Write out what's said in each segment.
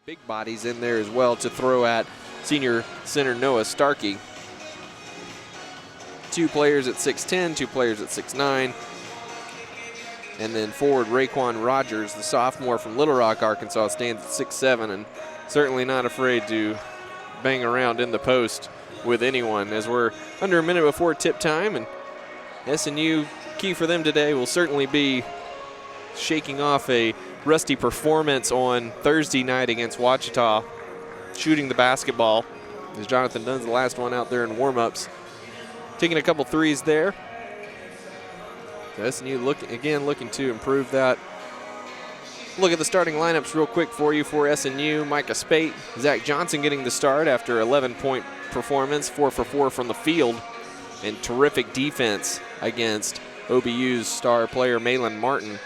Big bodies in there as well to throw at senior center Noah Starkey. 2 players at 6'10", 2 players at 6'9". And then forward Raekwon Rogers, the sophomore from Little Rock, Arkansas, stands at 6'7", and certainly not afraid to bang around in the post with anyone, as we're under a minute before tip time. And SNU, key for them today will certainly be shaking off a rusty performance on Thursday night against Ouachita, shooting the basketball, as Jonathan Dunn's the last one out there in warm-ups, taking a couple threes there. So SNU looking to improve that. Look at the starting lineups real quick for you for SNU. Micah Spate, Zach Johnson getting the start after 11-point performance, 4 for 4 from the field, and terrific defense against OBU's star player Malin Martin.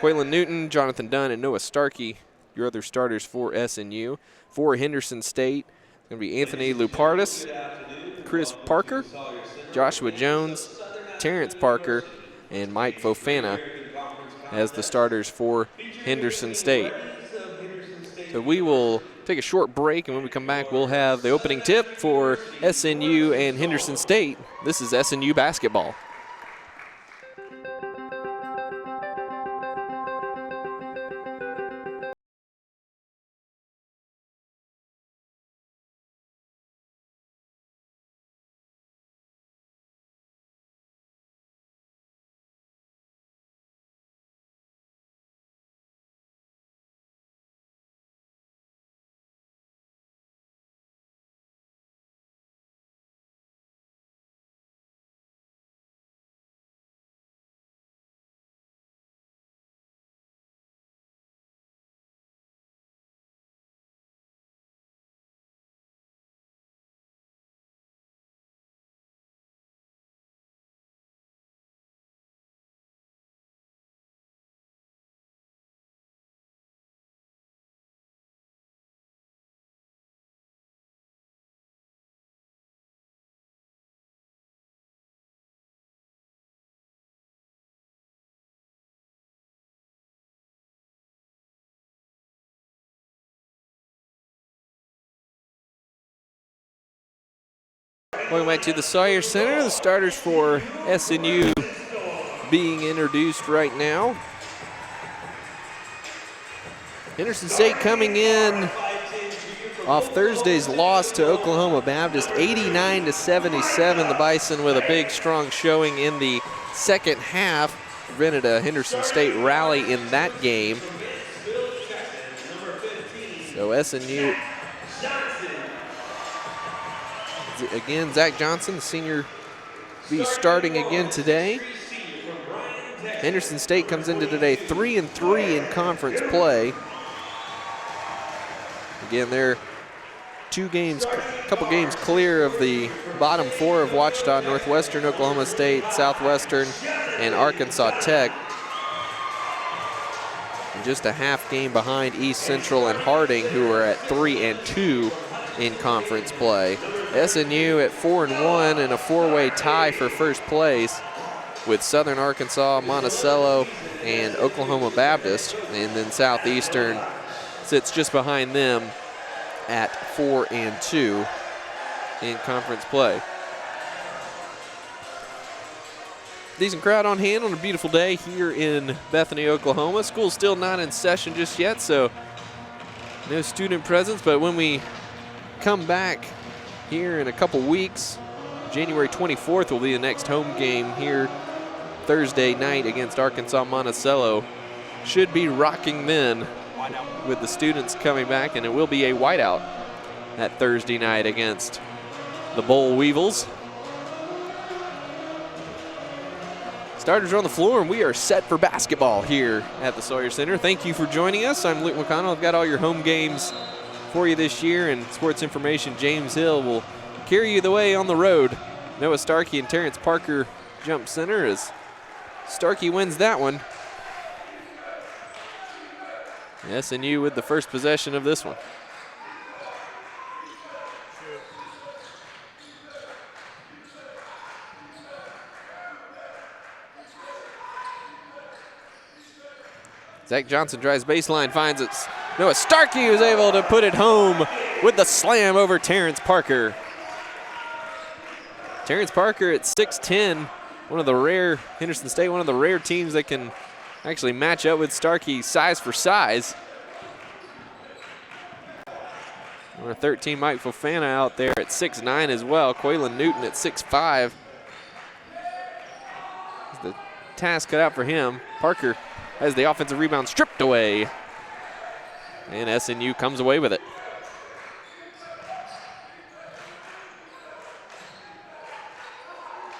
Quaylen Newton, Jonathan Dunn, and Noah Starkey, your other starters for SNU. For Henderson State, it's going to be Anthony Lupardis, Chris Parker, Joshua Jones, Terrence Parker, and Mike Fofana as the starters for Henderson State. So we will take a short break, and when we come back, we'll have the opening tip for SNU and Henderson State. This is SNU basketball. Going back to the Sawyer Center, the starters for SNU being introduced right now. Henderson State coming in off Thursday's loss to Oklahoma Baptist, 89-77. The Bison with a big, strong showing in the second half. Prevented a Henderson State rally in that game. So SNU, again, Zach Johnson, the senior, be starting again today. Henderson State comes into today 3-3 in conference play. Again, they're couple games clear of the bottom 4 of Ouachita, Northwestern, Oklahoma State, Southwestern, and Arkansas Tech. And just a half game behind East Central and Harding, who are at 3-2 in conference play. SNU at 4-1 and a 4-way tie for first place with Southern Arkansas, Monticello, and Oklahoma Baptist. And then Southeastern sits just behind them at 4-2 in conference play. Decent crowd on hand on a beautiful day here in Bethany, Oklahoma. School's still not in session just yet, so no student presence, but when we come back here in a couple weeks, January 24th will be the next home game here Thursday night against Arkansas Monticello. Should be rocking then with the students coming back, and it will be a whiteout that Thursday night against the Boll Weevils. Starters are on the floor, and we are set for basketball here at the Sawyer Center. Thank you for joining us. I'm Luke McConnell. I've got all your home games for you this year, and sports information James Hill will carry you the way on the road. Noah Starkey and Terrence Parker jump center as Starkey wins that one. SNU with the first possession of this one. Zach Johnson drives baseline, finds it Noah Starkey was able to put it home with the slam over Terrence Parker. Terrence Parker at 6'10", one of the rare, Henderson State, one of the rare teams that can actually match up with Starkey size for size. Number 13, Mike Fofana out there at 6'9" as well. Quaylen Newton at 6'5". The task cut out for him. Parker has the offensive rebound stripped away. And SNU comes away with it.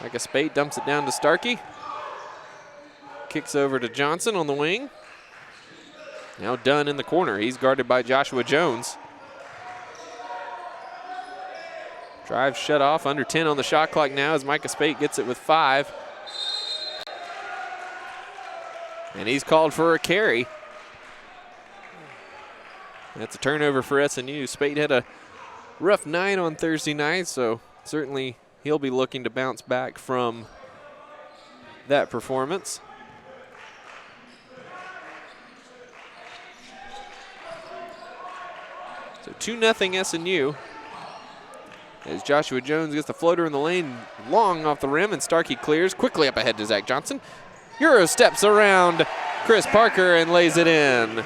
Micah Spate dumps it down to Starkey. Kicks over to Johnson on the wing. Now Dunn in the corner. He's guarded by Joshua Jones. Drive shut off, under 10 on the shot clock now as Micah Spate gets it with 5. And he's called for a carry. That's a turnover for SNU. Spate had a rough night on Thursday night, so certainly he'll be looking to bounce back from that performance. So 2-0 SNU. As Joshua Jones gets the floater in the lane, long off the rim, and Starkey clears quickly up ahead to Zach Johnson. Euro steps around Chris Parker and lays it in.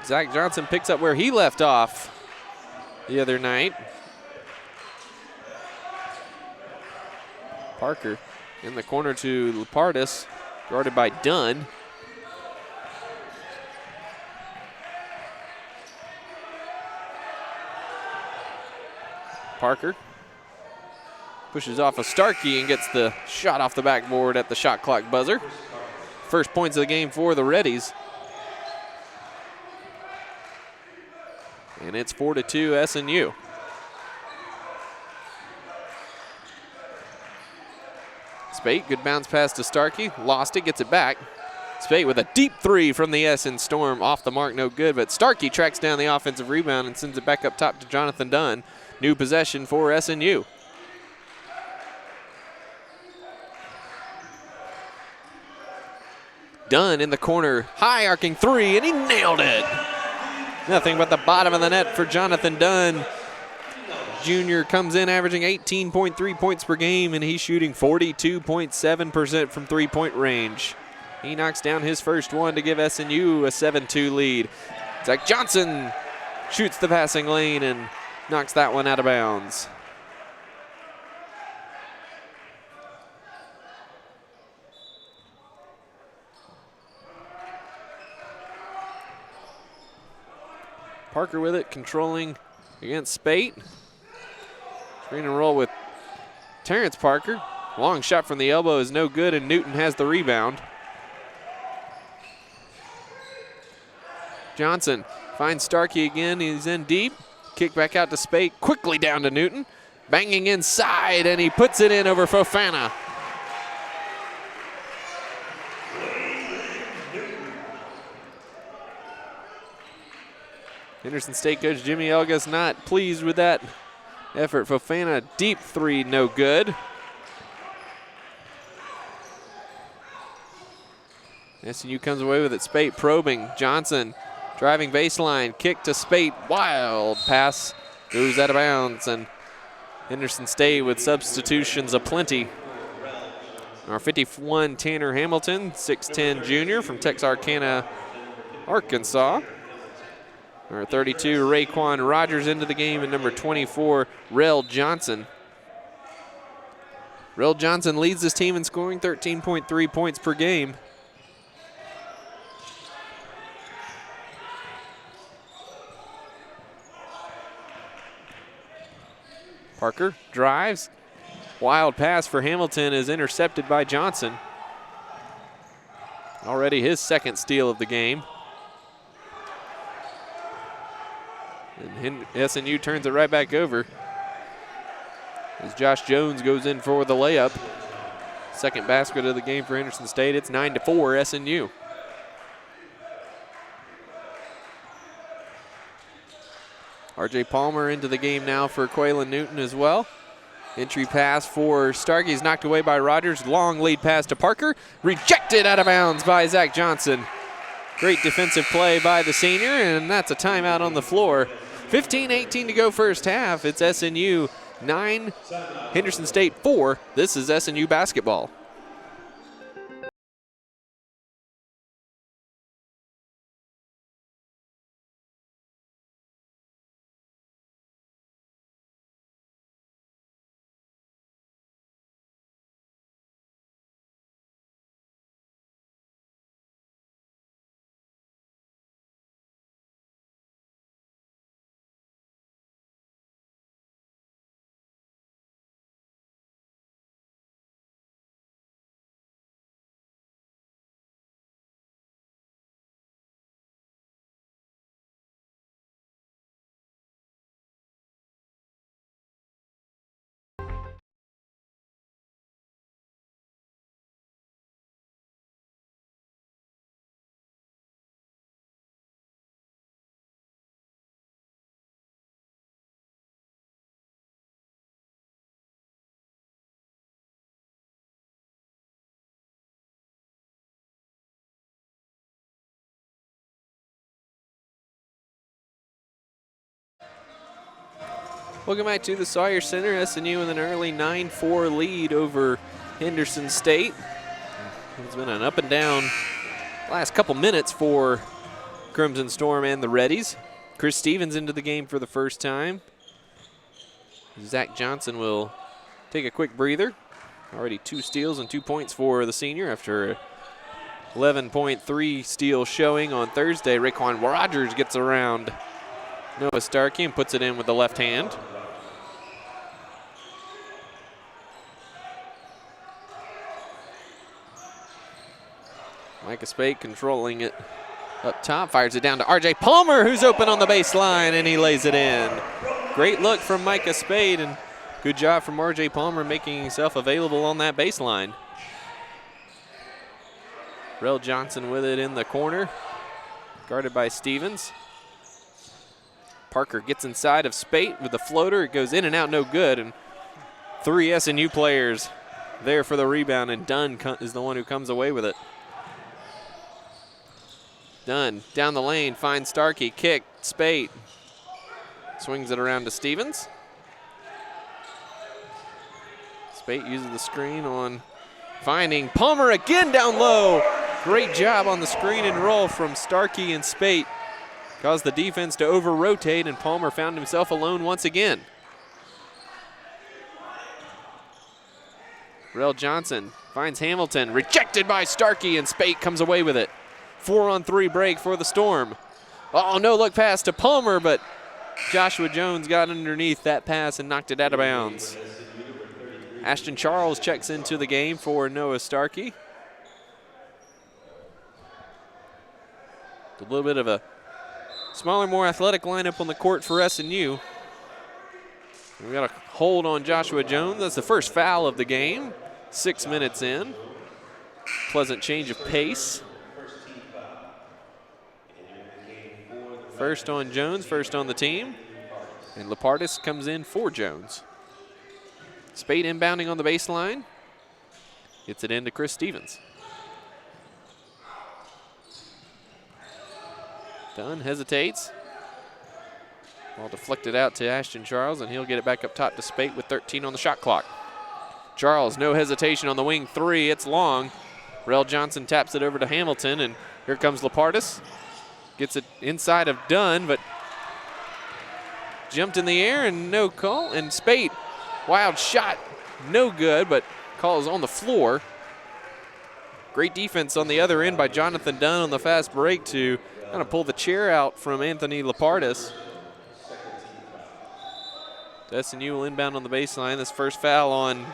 Zach Johnson picks up where he left off the other night. Parker in the corner to Lapardis, guarded by Dunn. Parker pushes off of Starkey and gets the shot off the backboard at the shot clock buzzer. First points of the game for the Reddies. And it's 4-2 SNU. Spate, good bounce pass to Starkey. Lost it, gets it back. Spate with a deep three from the SN Storm. Off the mark, no good, but Starkey tracks down the offensive rebound and sends it back up top to Jonathan Dunn. New possession for SNU. Dunn in the corner, high arcing three, and he nailed it. Nothing but the bottom of the net for Jonathan Dunn. Junior comes in averaging 18.3 points per game, and he's shooting 42.7% from three-point range. He knocks down his first one to give SNU a 7-2 lead. Zach Johnson shoots the passing lane and knocks that one out of bounds. Parker with it, controlling against Spate. Screen and roll with Terrence Parker. Long shot from the elbow is no good, and Newton has the rebound. Johnson finds Starkey again. He's in deep. Kick back out to Spate. Quickly down to Newton. Banging inside, and he puts it in over Fofana. Henderson State coach Jimmy Elgas not pleased with that effort. Fofana, deep three, no good. SNU comes away with it. Spate probing. Johnson driving baseline. Kick to Spate. Wild pass. Goes out of bounds. And Henderson State with substitutions aplenty. Our 51, Tanner Hamilton, 6'10 junior from Texarkana, Arkansas. Number 32, Raekwon Rogers into the game, and number 24, Rel Johnson. Rel Johnson leads this team in scoring, 13.3 points per game. Parker drives. Wild pass for Hamilton is intercepted by Johnson. Already his second steal of the game. And SNU turns it right back over as Josh Jones goes in for the layup. Second basket of the game for Henderson State. It's 9-4 SNU. RJ Palmer into the game now for Quaylen Newton as well. Entry pass for Starkey is knocked away by Rogers. Long lead pass to Parker. Rejected out of bounds by Zach Johnson. Great defensive play by the senior, and that's a timeout on the floor. 15-18 to go first half. It's SNU 9, Henderson State 4. This is SNU basketball. Welcome back to the Sawyer Center. SNU with an early 9-4 lead over Henderson State. It's been an up and down last couple minutes for Crimson Storm and the Reddies. Chris Stevens into the game for the first time. Zach Johnson will take a quick breather. Already 2 steals and 2 points for the senior after a 11.3 steal showing on Thursday. Raekwon Rogers gets around Noah Starkey and puts it in with the left hand. Micah Spate controlling it up top, fires it down to R.J. Palmer, who's open on the baseline, and he lays it in. Great look from Micah Spate, and good job from R.J. Palmer making himself available on that baseline. Rel Johnson with it in the corner, guarded by Stevens. Parker gets inside of Spate with the floater. It goes in and out, no good, and 3 SNU players there for the rebound, and Dunn is the one who comes away with it. Dunn down the lane, finds Starkey, kick, Spate. Swings it around to Stevens. Spate uses the screen on finding Palmer again down low. Great job on the screen and roll from Starkey and Spate. Caused the defense to over-rotate, and Palmer found himself alone once again. Rel Johnson finds Hamilton, rejected by Starkey, and Spate comes away with it. 4-on-3 break for the Storm. Oh, no look pass to Palmer, but Joshua Jones got underneath that pass and knocked it out of bounds. Ashton Charles checks into the game for Noah Starkey. A little bit of a smaller, more athletic lineup on the court for SNU. We got a hold on Joshua Jones. That's the first foul of the game. 6 minutes in. Pleasant change of pace. First on Jones, first on the team. And Lapardis comes in for Jones. Spate inbounding on the baseline. Gets it into Chris Stevens. Dunn hesitates. Ball deflected out to Ashton Charles, and he'll get it back up top to Spate with 13 on the shot clock. Charles, no hesitation on the wing 3. It's long. Rel Johnson taps it over to Hamilton, and here comes Lapardis. Gets it inside of Dunn, but jumped in the air and no call. And Spate, wild shot, no good, but call is on the floor. Great defense on the other end by Jonathan Dunn on the fast break to kind of pull the chair out from Anthony Lapardis. SNU will inbound on the baseline. This first foul on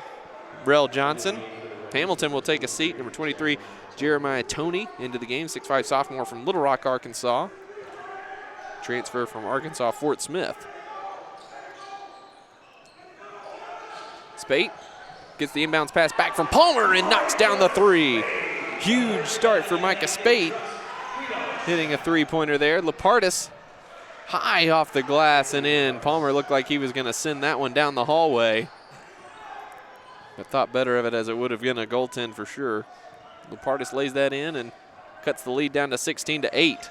Rel Johnson. Hamilton will take a seat. Number 23, Jeremiah Toney into the game, 6'5" sophomore from Little Rock, Arkansas. Transfer from Arkansas Fort Smith. Spate gets the inbounds pass back from Palmer and knocks down the 3. Huge start for Micah Spate, hitting a 3-pointer there. Lapardis high off the glass and in. Palmer looked like he was going to send that one down the hallway. but thought better of it as it would have been a goaltend for sure. Lupartis lays that in and cuts the lead down to 16-8.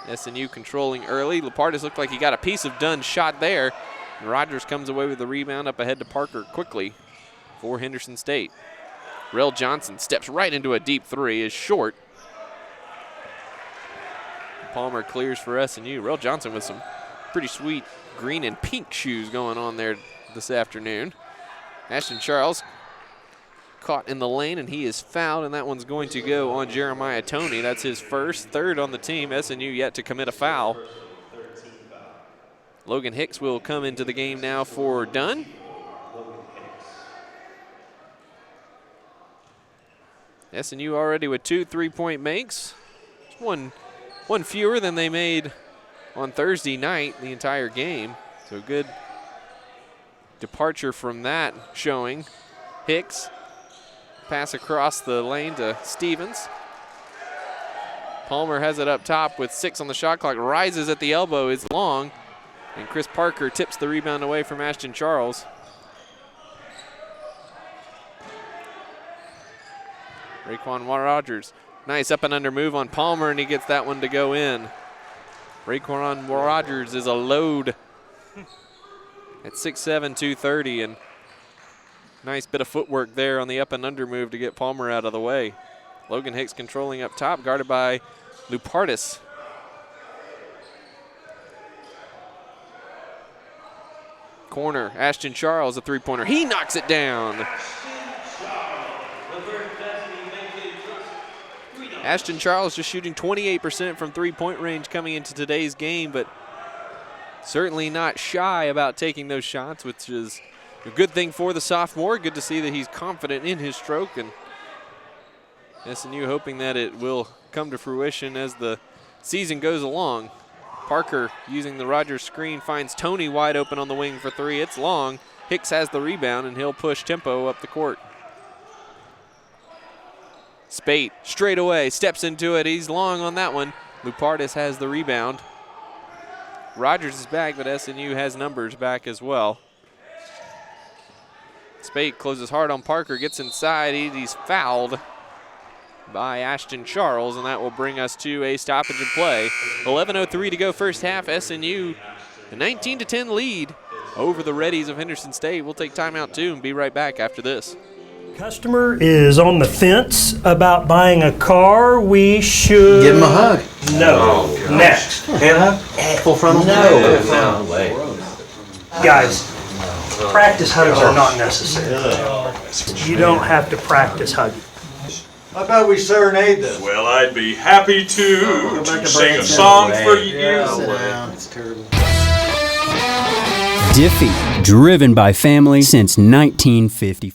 SNU controlling early. Lupartis looked like he got a piece of Dunn's shot there. And Rogers comes away with the rebound up ahead to Parker quickly for Henderson State. Rel Johnson steps right into a deep three, is short. Palmer clears for SNU. Rel Johnson with some pretty sweet green and pink shoes going on there this afternoon. Ashton Charles caught in the lane, and he is fouled, and that one's going to go on Jeremiah Toney. That's his first, third on the team. SNU yet to commit a foul. Logan Hicks will come into the game now for Dunn. SNU already with 2 3-point makes. One fewer than they made on Thursday night the entire game. So good departure from that showing. Hicks, pass across the lane to Stevens. Palmer has it up top with 6 on the shot clock, rises at the elbow, is long, and Chris Parker tips the rebound away from Ashton Charles. Raekwon Rogers, nice up and under move on Palmer, and he gets that one to go in. Raekwon Rogers is a load at 6'7", 230, and nice bit of footwork there on the up and under move to get Palmer out of the way. Logan Hicks controlling up top, guarded by Lupartis. Corner, Ashton Charles, a three-pointer. He knocks it down. Ashton Charles just shooting 28% from three-point range coming into today's game, but certainly not shy about taking those shots, which is a good thing for the sophomore. Good to see that he's confident in his stroke, and SNU hoping that it will come to fruition as the season goes along. Parker using the Rogers screen finds Toney wide open on the wing for 3. It's long. Hicks has the rebound, and he'll push tempo up the court. Spate straight away, steps into it. He's long on that one. Lupartis has the rebound. Rogers is back, but SNU has numbers back as well. Spate closes hard on Parker, gets inside. He's fouled by Ashton Charles, and that will bring us to a stoppage in play. 11:03 to go first half. SNU a 19-10 lead over the Reddies of Henderson State. We'll take timeout too and be right back after this. Customer is on the fence about buying a car. We should give him a hug. No. Oh, next. Hand hug? Full frontal? No way. Guys, practice hugs are not necessary. You don't have to practice hugging. How about we serenade them? Well, I'd be happy to sing a song for you. It's terrible. Diffie, driven by family since 1950.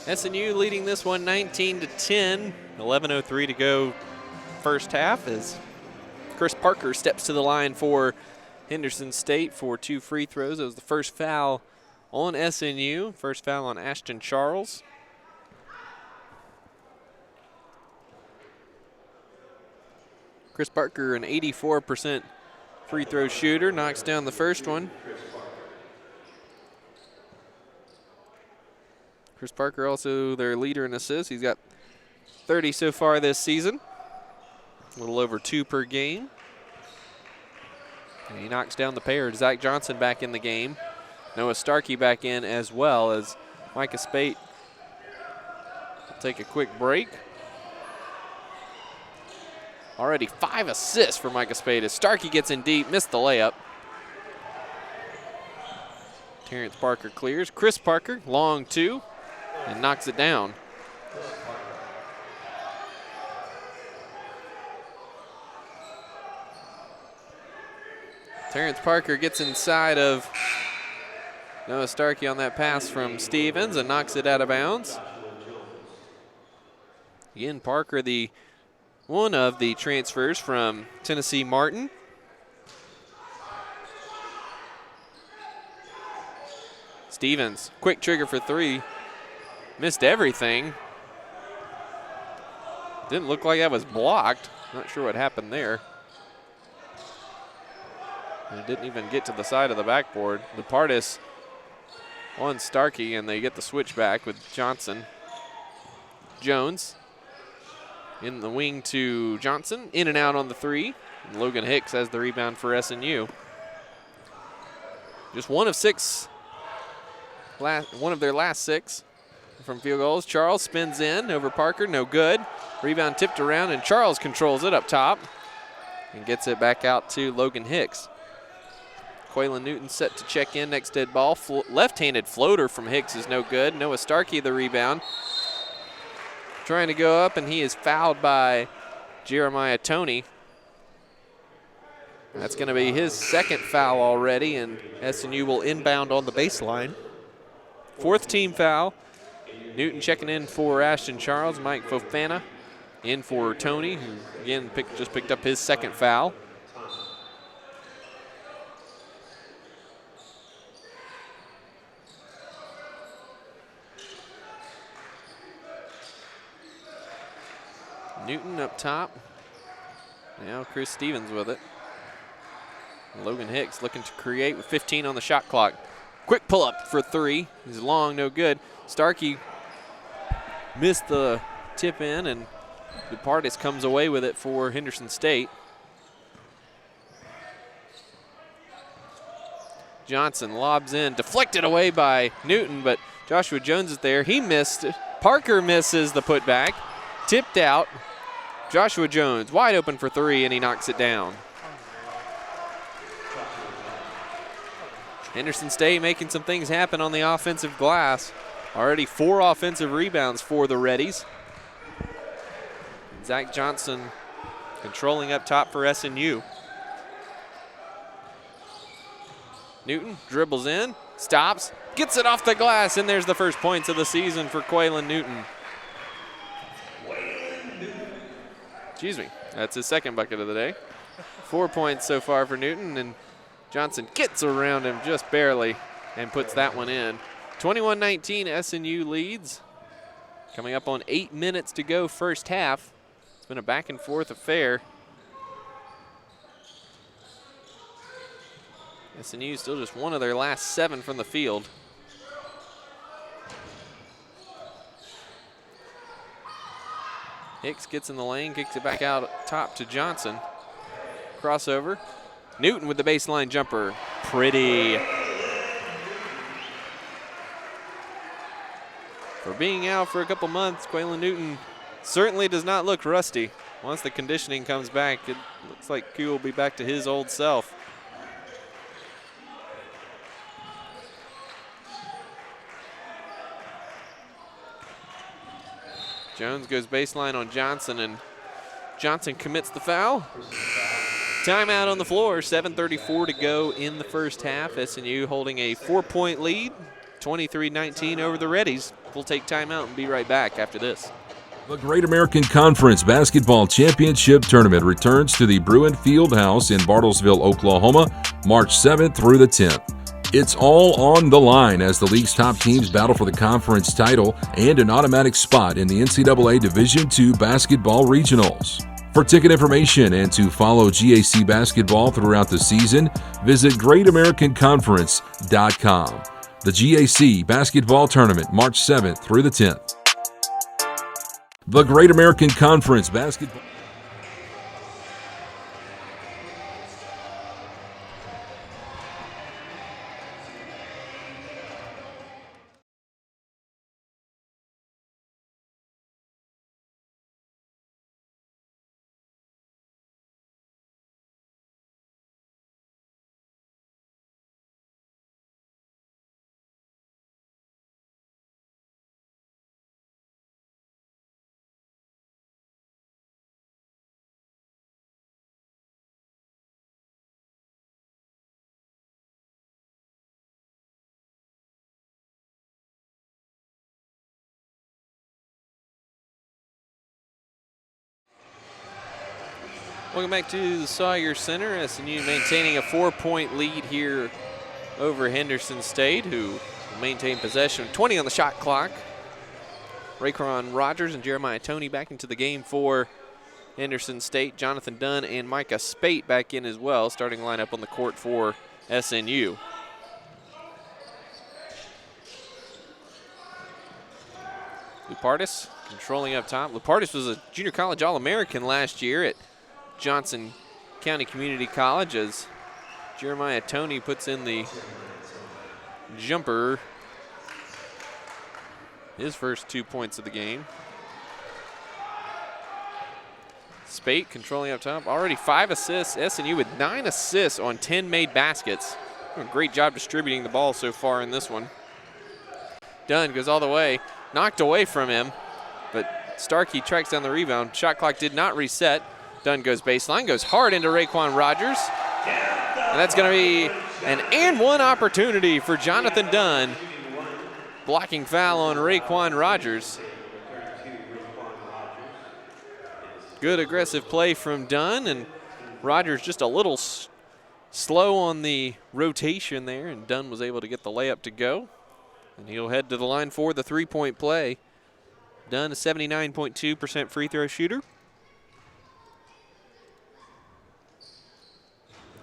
SNU leading this one 19-10. 11:03 to go first half as Chris Parker steps to the line for Henderson State for 2 free throws. It was the first foul on SNU, first foul on Ashton Charles. Chris Parker, an 84% free throw shooter, knocks down the first one. Chris Parker also their leader in assists. He's got 30 so far this season. A little over 2 per game. And he knocks down the pair. Zach Johnson back in the game. Noah Starkey back in as well as Micah Spate will take a quick break. Already 5 assists for Micah Spade as Starkey gets in deep, missed the layup. Terrence Parker clears. Chris Parker, long 2, and knocks it down. Terrence Parker gets inside of Noah Starkey on that pass from Stevens and knocks it out of bounds. Again, Parker, one of the transfers from Tennessee Martin. Stevens, quick trigger for 3. Missed everything. Didn't look like that was blocked. Not sure what happened there. And it didn't even get to the side of the backboard. The Pardis on Starkey, and they get the switch back with Johnson. Jones in the wing to Johnson. In and out on the 3. And Logan Hicks has the rebound for SNU. Just one of 6. One of their last 6 from field goals. Charles spins in over Parker, no good. Rebound tipped around, and Charles controls it up top and gets it back out to Logan Hicks. Quaylen Newton set to check in next dead ball. Left-handed floater from Hicks is no good. Noah Starkey the rebound. Trying to go up, and he is fouled by Jeremiah Toney. That's going to be his 2nd foul already, and SNU will inbound on the baseline. 4th team foul. Newton checking in for Ashton Charles. Mike Fofana in for Toney, who again just picked up his 2nd foul. Newton up top. Now Chris Stevens with it. Logan Hicks looking to create with 15 on the shot clock. Quick pull up for 3. He's long, no good. Starkey missed the tip in, and DePardis comes away with it for Henderson State. Johnson lobs in, deflected away by Newton, but Joshua Jones is there. He missed. Parker misses the putback. Tipped out. Joshua Jones wide open for 3, and he knocks it down. Henderson State making some things happen on the offensive glass. Already 4 offensive rebounds for the Reddies. Zach Johnson controlling up top for SNU. Newton dribbles in, stops, gets it off the glass, and there's the first points of the season for Quaylen Newton. Excuse me, that's his 2nd bucket of the day. 4 points so far for Newton, and Johnson gets around him just barely and puts that one in. 21-19, SNU leads. Coming up on 8 minutes to go first half. It's been a back and forth affair. SNU still just one of their last 7 from the field. Hicks gets in the lane, kicks it back out top to Johnson. Crossover. Newton with the baseline jumper. Pretty. For being out for a couple months, Quaylen Newton certainly does not look rusty. Once the conditioning comes back, it looks like Q will be back to his old self. Jones goes baseline on Johnson, and Johnson commits the foul. Timeout on the floor, 7:34 to go in the first half. SNU holding a 4-point lead, 23-19 over the Reddies. We'll take timeout and be right back after this. The Great American Conference Basketball Championship Tournament returns to the Bruin Fieldhouse in Bartlesville, Oklahoma, March 7th through the 10th. It's all on the line as the league's top teams battle for the conference title and an automatic spot in the NCAA Division II Basketball Regionals. For ticket information and to follow GAC basketball throughout the season, visit GreatAmericanConference.com. The GAC Basketball Tournament, March 7th through the 10th. The Great American Conference Basketball Welcome back to the Sawyer Center. SNU maintaining a 4-point lead here over Henderson State, who will maintain possession. 20 on the shot clock. Raekwon Rogers and Jeremiah Toney back into the game for Henderson State. Jonathan Dunn and Micah Spate back in as well, starting lineup on the court for SNU. Lupartis controlling up top. Lupartis was a junior college All-American last year at Johnson County Community College as Jeremiah Toney puts in the jumper. His first 2 points of the game. Spate controlling up top. Already 5 assists. SNU with 9 assists on 10 made baskets. A great job distributing the ball so far in this one. Dunn goes all the way. Knocked away from him, but Starkey tracks down the rebound. Shot clock did not reset. Dunn goes baseline, goes hard into Raekwon Rogers. And that's going to be an and one opportunity for Jonathan Dunn. Blocking foul on Raekwon Rogers. Good aggressive play from Dunn, and Rogers just a little slow on the rotation there, and Dunn was able to get the layup to go. And he'll head to the line for the three-point play. Dunn, a 79.2% free throw shooter.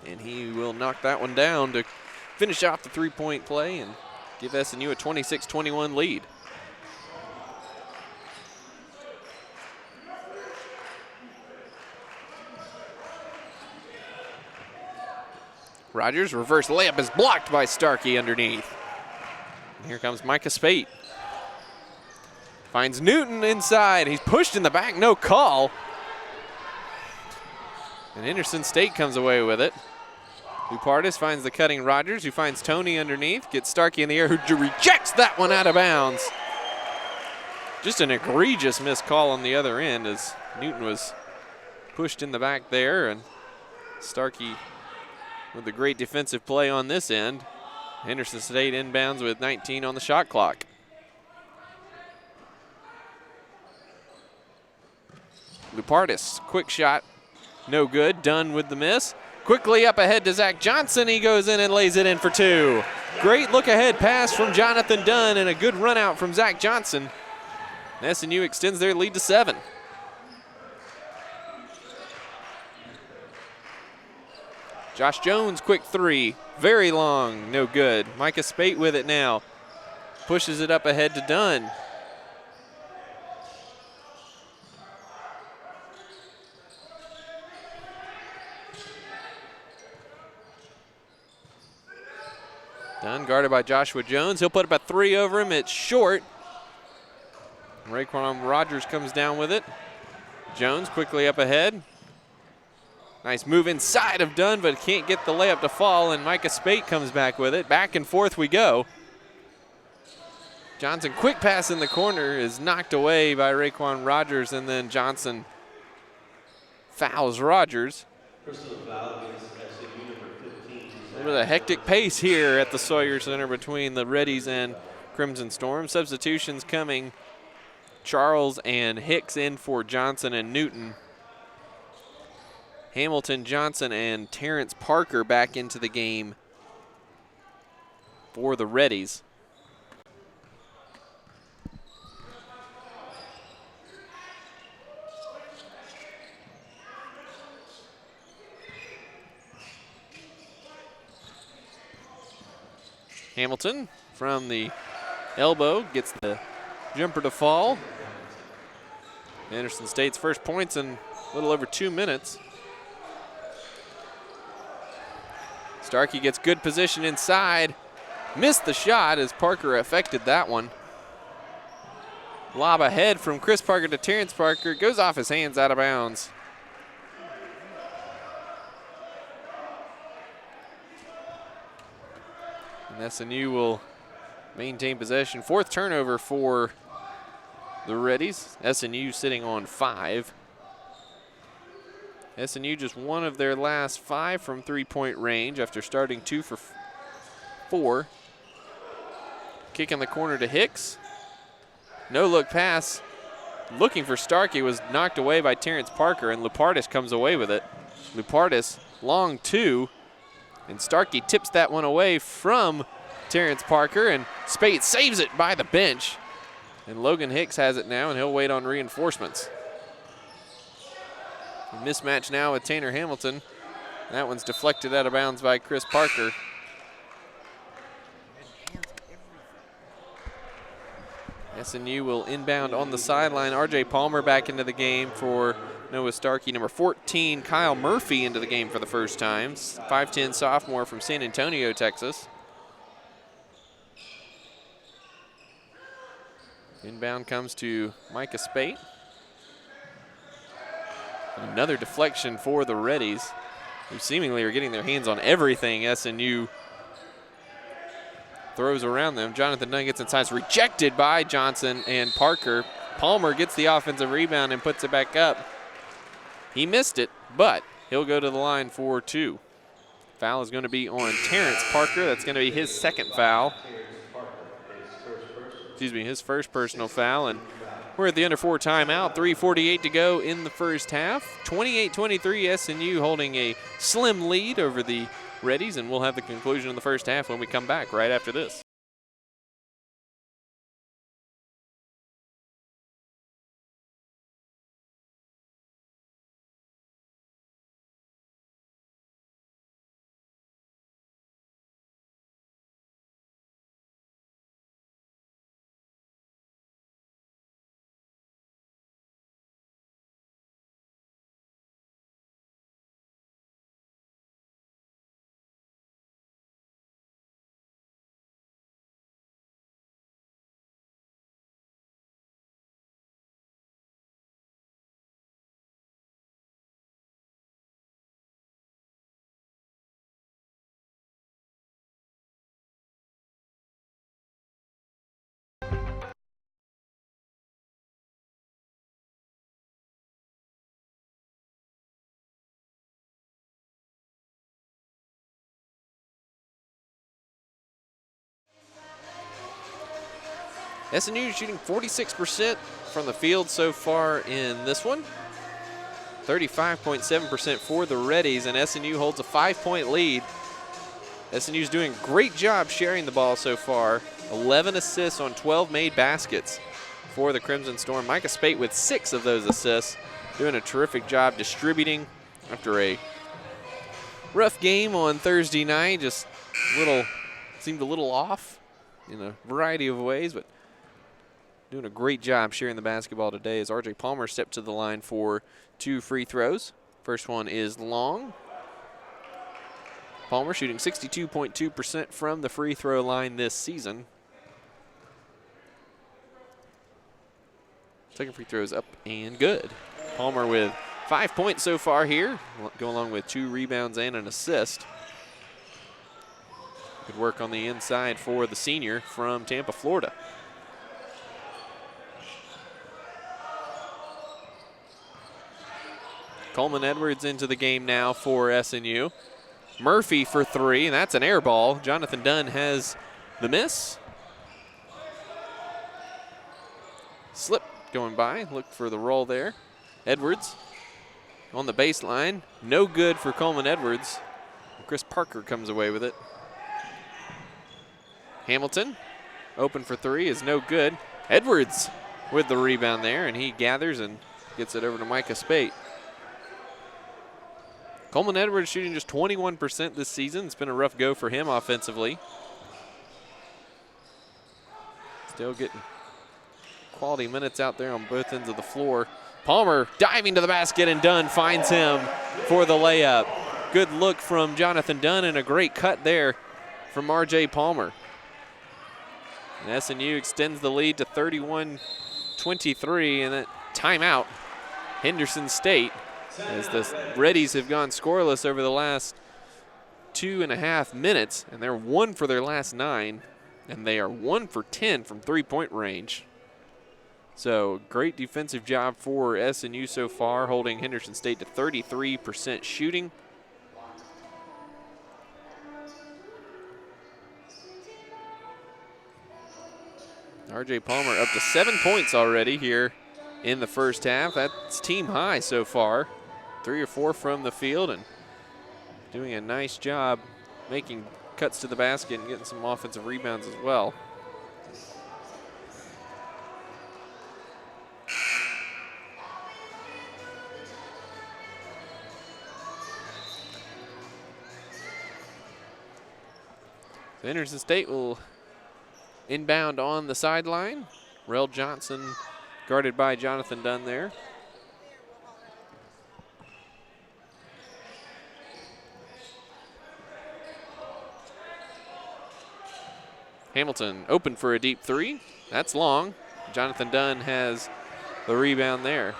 And he will knock that one down to finish off the three-point play and give SNU a 26-21 lead. Rogers' reverse layup is blocked by Starkey underneath. And here comes Micah Spate. Finds Newton inside. He's pushed in the back, no call. And Henderson State comes away with it. Lupartis finds the cutting Rogers, who finds Toney underneath, gets Starkey in the air, who rejects that one out of bounds. Just an egregious missed call on the other end as Newton was pushed in the back there, and Starkey with a great defensive play on this end. Henderson State inbounds with 19 on the shot clock. Lupartis, quick shot, no good. Dunn with the miss. Quickly up ahead to Zach Johnson. He goes in and lays it in for two. Great look ahead pass from Jonathan Dunn and a good run out from Zach Johnson. SNU extends their lead to 7. Josh Jones, quick three. Very long, no good. Micah Spate with it now. Pushes it up ahead to Dunn. Dunn guarded by Joshua Jones. He'll put up a three over him. It's short. Raekwon Rogers comes down with it. Jones quickly up ahead. Nice move inside of Dunn, but can't get the layup to fall, and Micah Spate comes back with it. Back and forth we go. Johnson, quick pass in the corner, is knocked away by Raekwon Rogers, and then Johnson fouls Rogers. A little bit of hectic pace here at the Sawyer Center between the Reddies and Crimson Storm. Substitutions coming. Charles and Hicks in for Johnson and Newton. Hamilton, Johnson, and Terrence Parker back into the game for the Reddies. Hamilton from the elbow gets the jumper to fall. Henderson State's first points in a little over 2 minutes. Starkey gets good position inside. Missed the shot as Parker affected that one. Lob ahead from Chris Parker to Terrence Parker. Goes off his hands out of bounds. And SNU will maintain possession. Fourth turnover for the Reddies. SNU sitting on 5. SNU just one of their last 5 from three-point range after starting 2 for 4. Kick in the corner to Hicks. No look pass. Looking for Starkey, was knocked away by Terrence Parker, and Lupartis comes away with it. Lupardis, long 2. And Starkey tips that one away from Terrence Parker, and Spate saves it by the bench. And Logan Hicks has it now, and he'll wait on reinforcements. A mismatch now with Tanner Hamilton. That one's deflected out of bounds by Chris Parker. SNU will inbound on the sideline. RJ Palmer back into the game for Noah Starkey. Number 14, Kyle Murphy into the game for the first time. 5'10" sophomore from San Antonio, Texas. Inbound comes to Micah Spate. Another deflection for the Reddies, who seemingly are getting their hands on everything SNU throws around them. Jonathan Dunn gets inside, rejected by Johnson and Parker. Palmer gets the offensive rebound and puts it back up. He missed it, but he'll go to the line for 2. Foul is going to be on Terrence Parker. That's going to be his second foul. Excuse me, his first personal foul. And we're at the under 4 timeout. 3:48 to go in the first half. 28-23, SNU holding a slim lead over the Reddies, and we'll have the conclusion of the first half when we come back right after this. SNU shooting 46% from the field so far in this one. 35.7% for the Reddies, and SNU holds a 5-point lead. SNU's doing a great job sharing the ball so far. 11 assists on 12 made baskets for the Crimson Storm. Micah Spate with 6 of those assists, doing a terrific job distributing after a rough game on Thursday night. Just seemed a little off in a variety of ways, but doing a great job sharing the basketball today as RJ Palmer stepped to the line for 2 free throws. First one is long. Palmer shooting 62.2% from the free throw line this season. Second free throw is up and good. Palmer with 5 points so far here, go along with 2 rebounds and an assist. Good work on the inside for the senior from Tampa, Florida. Coleman Edwards into the game now for SNU. Murphy for 3, and that's an air ball. Jonathan Dunn has the miss. Slip going by, looked for the roll there. Edwards on the baseline, no good for Coleman Edwards. Chris Parker comes away with it. Hamilton, open for 3, is no good. Edwards with the rebound there, and he gathers and gets it over to Micah Spate. Coleman Edwards shooting just 21% this season. It's been a rough go for him offensively. Still getting quality minutes out there on both ends of the floor. Palmer diving to the basket, and Dunn finds him for the layup. Good look from Jonathan Dunn and a great cut there from RJ Palmer. And SNU extends the lead to 31-23, and that timeout, Henderson State, as the Reddies have gone scoreless over the last 2.5 minutes, and they're 1 for their last 9, and they are 1 for 10 from three-point range. So great defensive job for SNU so far, holding Henderson State to 33% shooting. RJ Palmer up to 7 points already here in the first half. That's team high so far. 3 or 4 from the field and doing a nice job making cuts to the basket and getting some offensive rebounds as well. So Henderson State will inbound on the sideline. Rel Johnson guarded by Jonathan Dunn there. Hamilton open for a deep 3. That's long. Jonathan Dunn has the rebound there.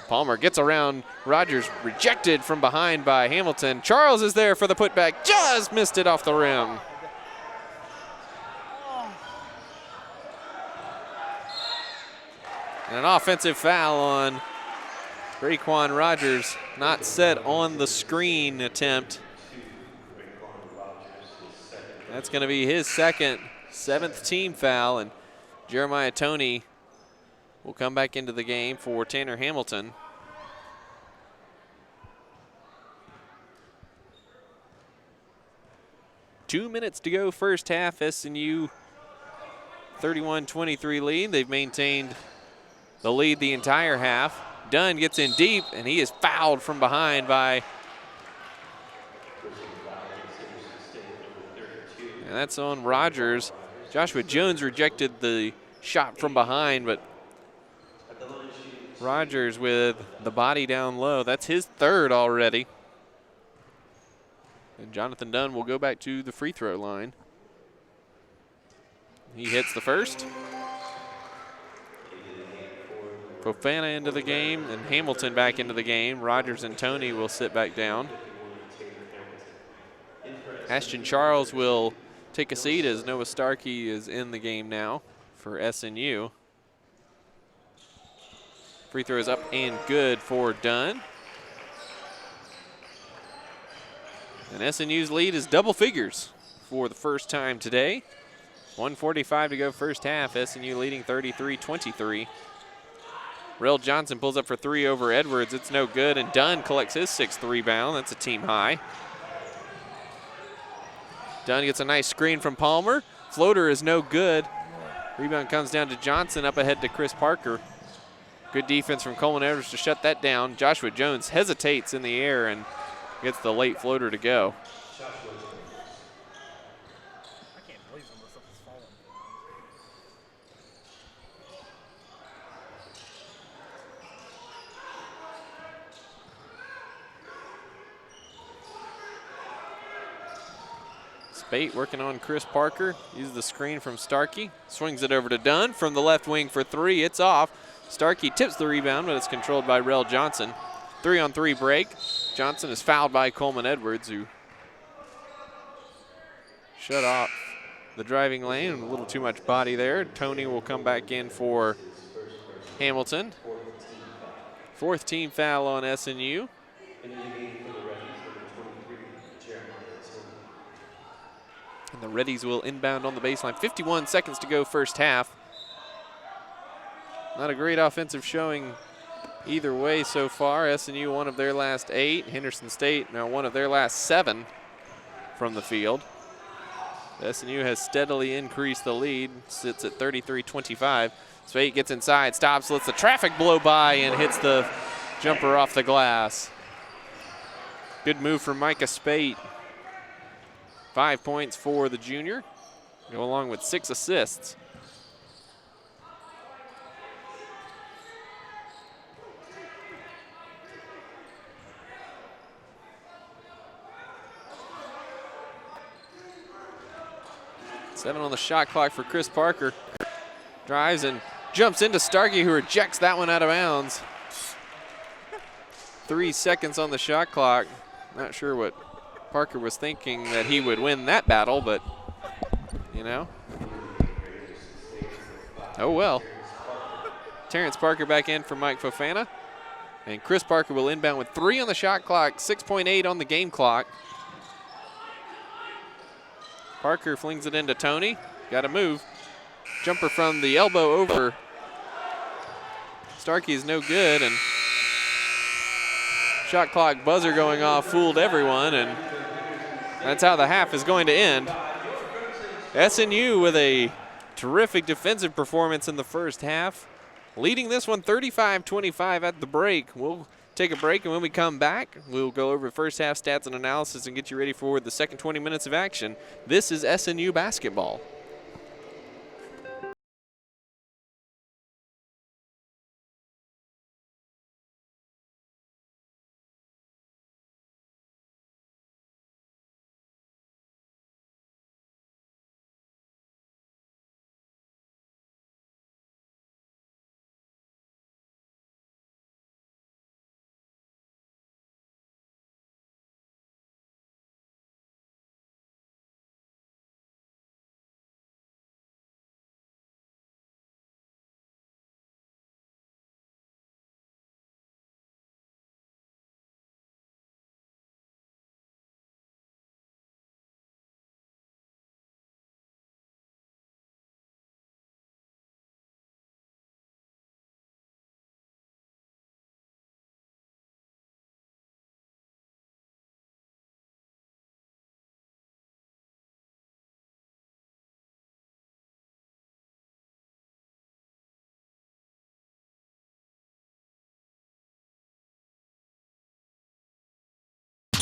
Palmer gets around Rogers, rejected from behind by Hamilton. Charles is there for the putback, just missed it off the rim. And an offensive foul on Raekwon Rogers, not set on the screen attempt. That's going to be his second, 7th team foul, and Jeremiah Toney will come back into the game for Tanner Hamilton. Two minutes to go first half. SNU 31-23 lead. They've maintained the lead the entire half. Dunn gets in deep, and he is fouled from behind by, and that's on Rogers. Joshua Jones rejected the shot from behind, but Rogers with the body down low. That's his 3rd already. And Jonathan Dunn will go back to the free throw line. He hits the first. Fofana into the game and Hamilton back into the game. Rogers and Toney will sit back down. Ashton Charles will take a seat as Noah Starkey is in the game now for SNU. Free throw is up and good for Dunn. And SNU's lead is double figures for the first time today. 1:45 to go first half. SNU leading 33-23. Rel Johnson pulls up for 3 over Edwards. It's no good, and Dunn collects his 6th rebound. That's a team high. Dunn gets a nice screen from Palmer. Floater is no good. Rebound comes down to Johnson, up ahead to Chris Parker. Good defense from Coleman Edwards to shut that down. Joshua Jones hesitates in the air and gets the late floater to go. Spate working on Chris Parker. Uses the screen from Starkey. Swings it over to Dunn from the left wing for 3. It's off. Starkey tips the rebound, but it's controlled by Rel Johnson. 3-on-3 break. Johnson is fouled by Coleman Edwards, who shut off the driving lane. A little too much body there. Toney will come back in for Hamilton. 4th team foul on SNU. And the Reddies will inbound on the baseline. 51 seconds to go first half. Not a great offensive showing either way so far. SNU one of their last 8. Henderson State now one of their last 7 from the field. SNU has steadily increased the lead. Sits at 33-25. Spate gets inside, stops, lets the traffic blow by, and hits the jumper off the glass. Good move from Micah Spate. 5 points for the junior. Go along with 6 assists. Seven on the shot clock for Chris Parker. Drives and jumps into Starkey, who rejects that one out of bounds. 3 seconds on the shot clock. Not sure what Parker was thinking, that he would win that battle, but, you know. Oh, well. Terrence Parker back in for Mike Fofana. And Chris Parker will inbound with 3 on the shot clock, 6.8 on the game clock. Parker flings it into Toney. Got to move. Jumper from the elbow over Starkey is no good, and shot clock buzzer going off fooled everyone, and that's how the half is going to end. SNU with a terrific defensive performance in the first half, leading this one 35-25 at the break. We'll take a break, and when we come back, we'll go over first half stats and analysis and get you ready for the second 20 minutes of action. This is SNU basketball.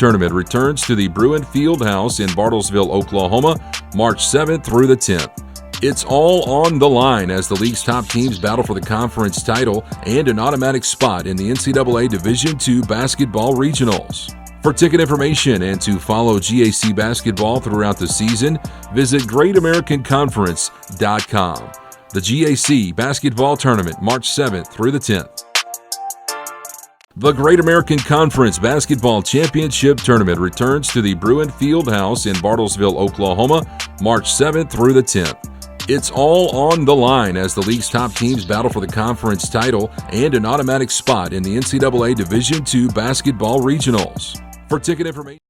Tournament returns to the Bruin Fieldhouse in Bartlesville, Oklahoma, March 7th through the 10th. It's all on the line as the league's top teams battle for the conference title and an automatic spot in the NCAA Division II basketball regionals. For ticket information and to follow GAC basketball throughout the season, visit GreatAmericanConference.com. The GAC Basketball Tournament, March 7th through the 10th. The Great American Conference Basketball Championship Tournament returns to the Bruin Fieldhouse in Bartlesville, Oklahoma, March 7th through the 10th. It's all on the line as the league's top teams battle for the conference title and an automatic spot in the NCAA Division II basketball regionals. For ticket information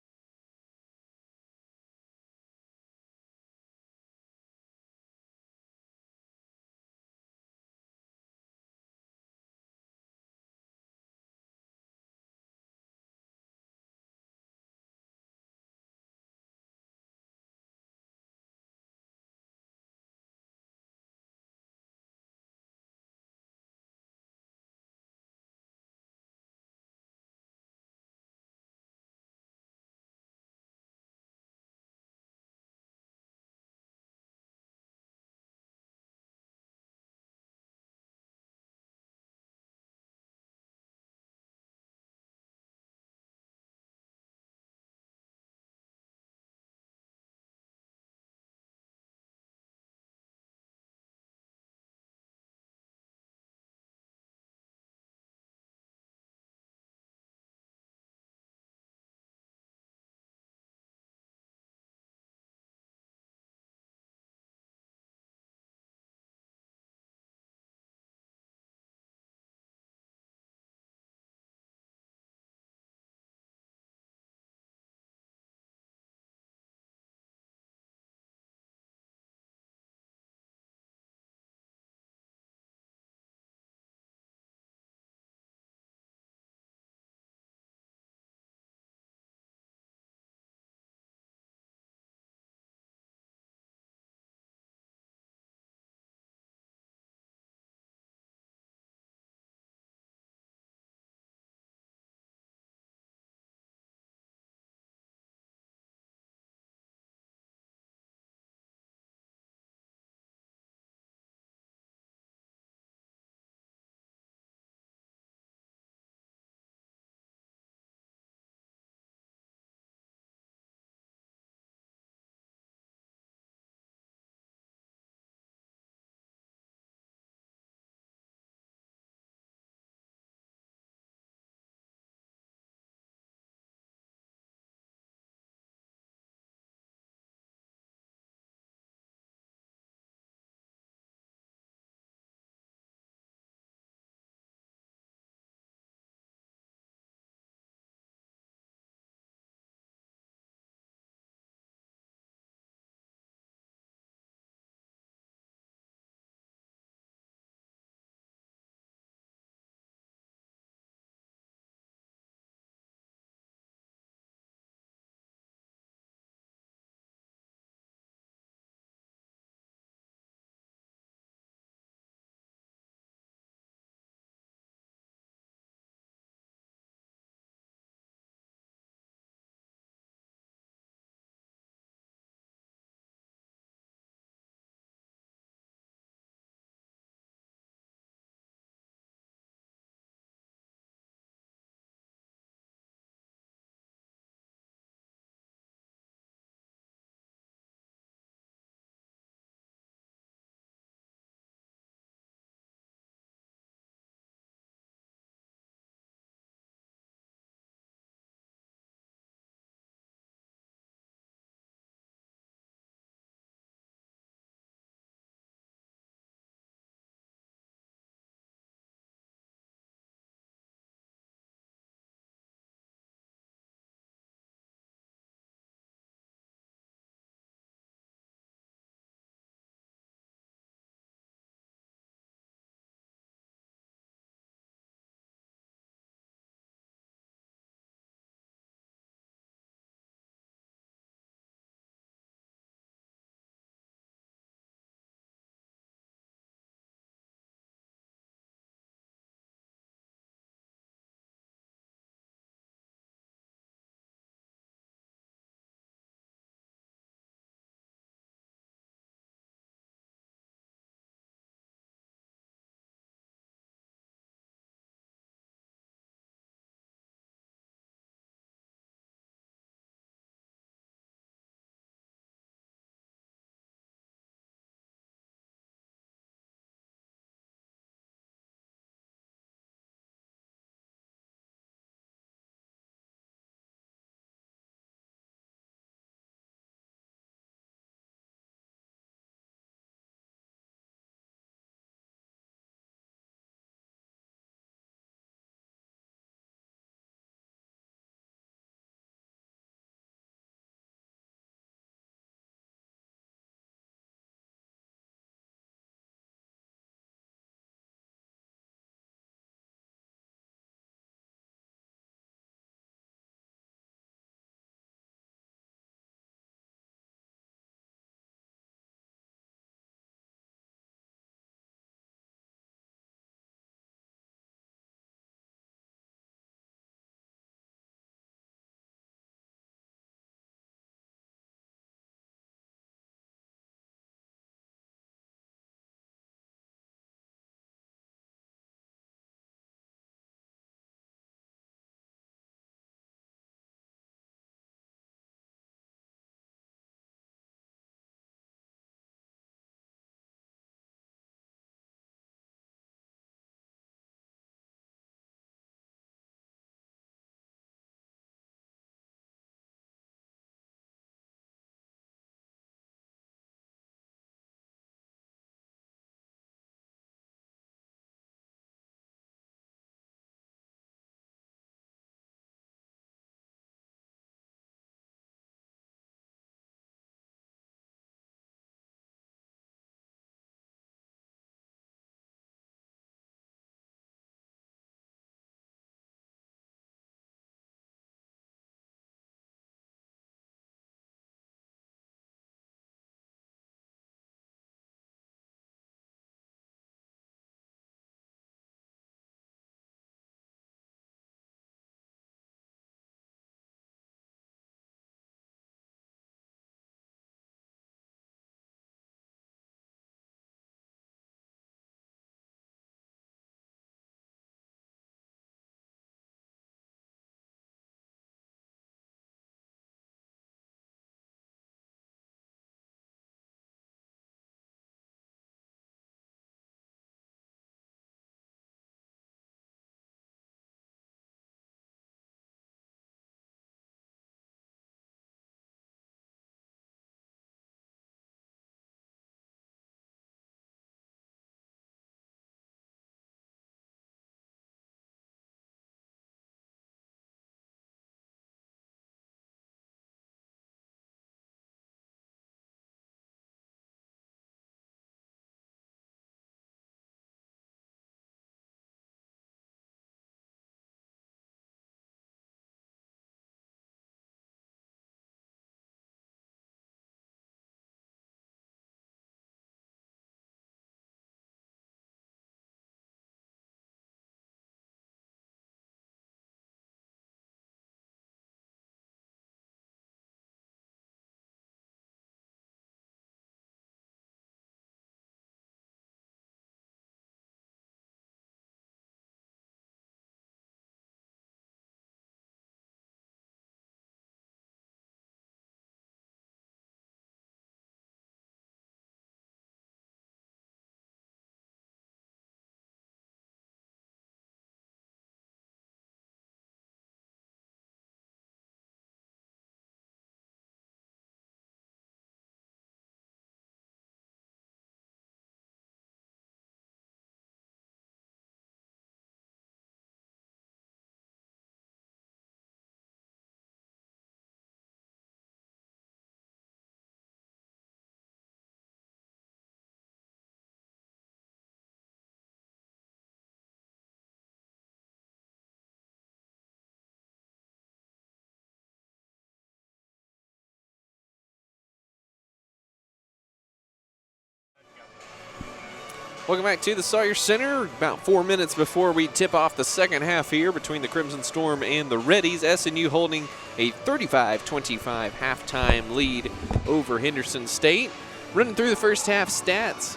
Welcome back to the Sawyer Center. About 4 minutes before we tip off the second half here between the Crimson Storm and the Reddies. SNU holding a 35-25 halftime lead over Henderson State. Running through the first half stats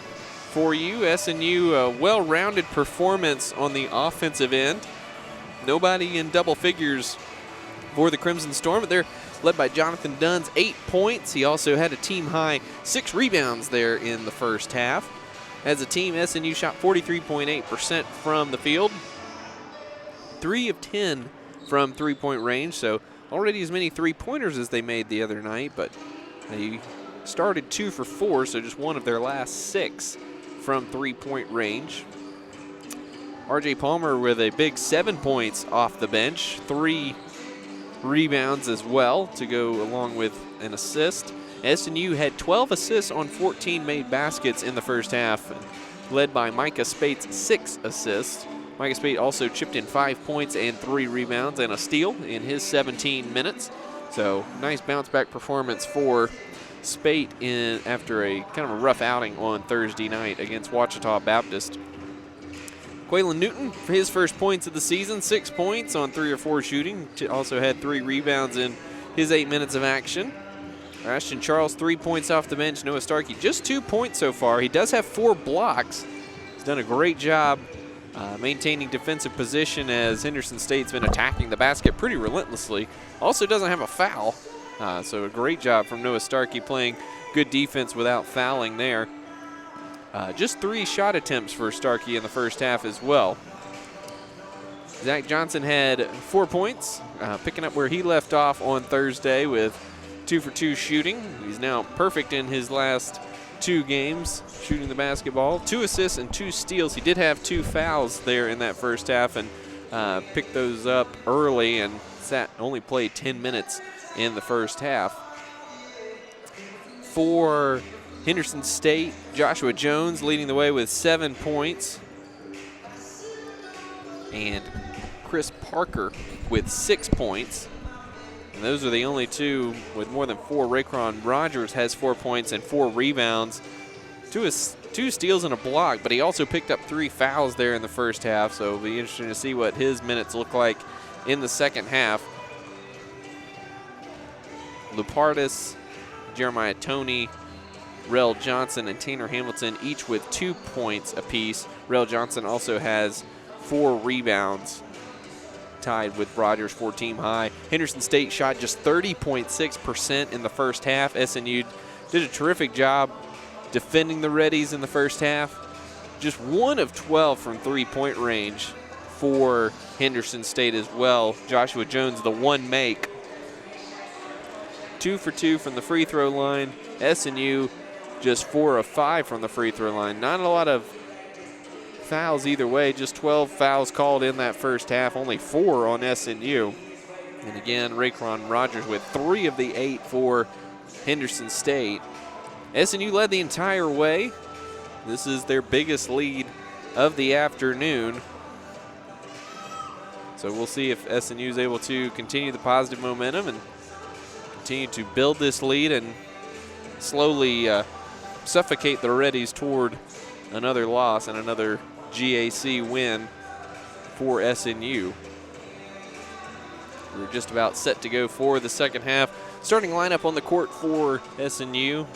for you. SNU, a well-rounded performance on the offensive end. Nobody in double figures for the Crimson Storm, but they're led by Jonathan Dunn's 8 points. He also had a team-high 6 rebounds there in the first half. As a team, SNU shot 43.8% from the field, 3 of 10 from three-point range, so already as many three-pointers as they made the other night, but they started 2 for 4, so just one of their last 6 from three-point range. R.J. Palmer with a big 7 points off the bench, 3 rebounds as well to go along with an assist. SNU had 12 assists on 14 made baskets in the first half, led by Micah Spate's 6 assists. Micah Spate also chipped in 5 points and 3 rebounds and a steal in his 17 minutes. So nice bounce back performance for Spate after a kind of a rough outing on Thursday night against Ouachita Baptist. Quaylen Newton, for his first points of the season, 6 points on 3 or 4 shooting. Also had 3 rebounds in his 8 minutes of action. Ashton Charles, 3 points off the bench. Noah Starkey, just 2 points so far. He does have 4 blocks. He's done a great job maintaining defensive position as Henderson State's been attacking the basket pretty relentlessly. Also doesn't have a foul, so a great job from Noah Starkey playing good defense without fouling there. Just 3 shot attempts for Starkey in the first half as well. Zach Johnson had 4 points, picking up where he left off on Thursday with 2 for 2 shooting. He's now perfect in his last 2 games shooting the basketball. 2 assists and 2 steals. He did have 2 fouls there in that first half and picked those up early and only played 10 minutes in the first half. For Henderson State, Joshua Jones leading the way with 7 points. And Chris Parker with 6 points. And those are the only 2 with more than 4. Raekwon Rogers has 4 points and 4 rebounds, 2 steals and a block, but he also picked up 3 fouls there in the first half, so it'll be interesting to see what his minutes look like in the second half. Lupardis, Jeremiah Toney, Rel Johnson, and Tanner Hamilton each with 2 points apiece. Rel Johnson also has 4 rebounds, tied with Rogers for team high. Henderson State shot just 30.6% in the first half. SNU did a terrific job defending the Reddies in the first half. Just 1 of 12 from three-point range for Henderson State as well. Joshua Jones, the 1 make. 2 for 2 from the free throw line. SNU just 4 of 5 from the free throw line. Not a lot of fouls either way, just 12 fouls called in that first half, only 4 on SNU. And again, Raekwon Rogers with 3 of the 8 for Henderson State. SNU led the entire way. This is their biggest lead of the afternoon. So we'll see if SNU is able to continue the positive momentum and continue to build this lead and slowly suffocate the Reddies toward another loss and another GAC win for SNU. We're just about set to go for the second half. Starting lineup on the court for SNU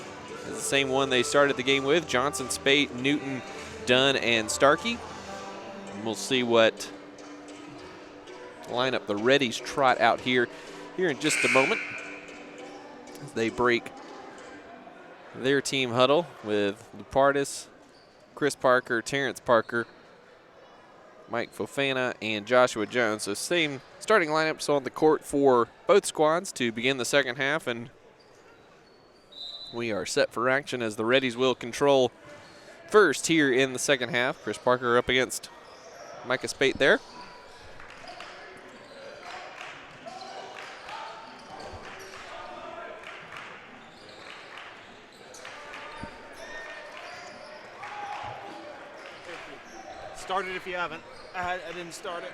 is the same one they started the game with: Johnson, Spate, Newton, Dunn, and Starkey. And we'll see what lineup the Reddies trot out here in just a moment as they break their team huddle with Lupardis, Chris Parker, Terrence Parker, Mike Fofana, and Joshua Jones. So same starting lineups on the court for both squads to begin the second half, and we are set for action as the Reddies will control first here in the second half. Chris Parker up against Micah Spate there. Start it if you haven't. I didn't start it.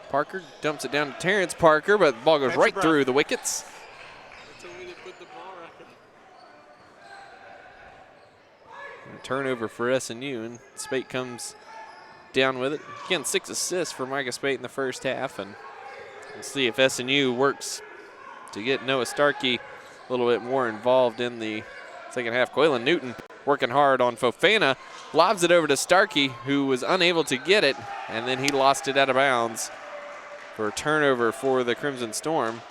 Parker dumps it down to Terrence Parker, but the ball goes right through the wickets. And a turnover for SNU, and Spate comes down with it. Again, 6 assists for Micah Spate in the first half, and we'll see if SNU works to get Noah Starkey a little bit more involved in the second half. Quaylen Newton working hard on Fofana, lobs it over to Starkey, who was unable to get it, and then he lost it out of bounds for a turnover for the Crimson Storm.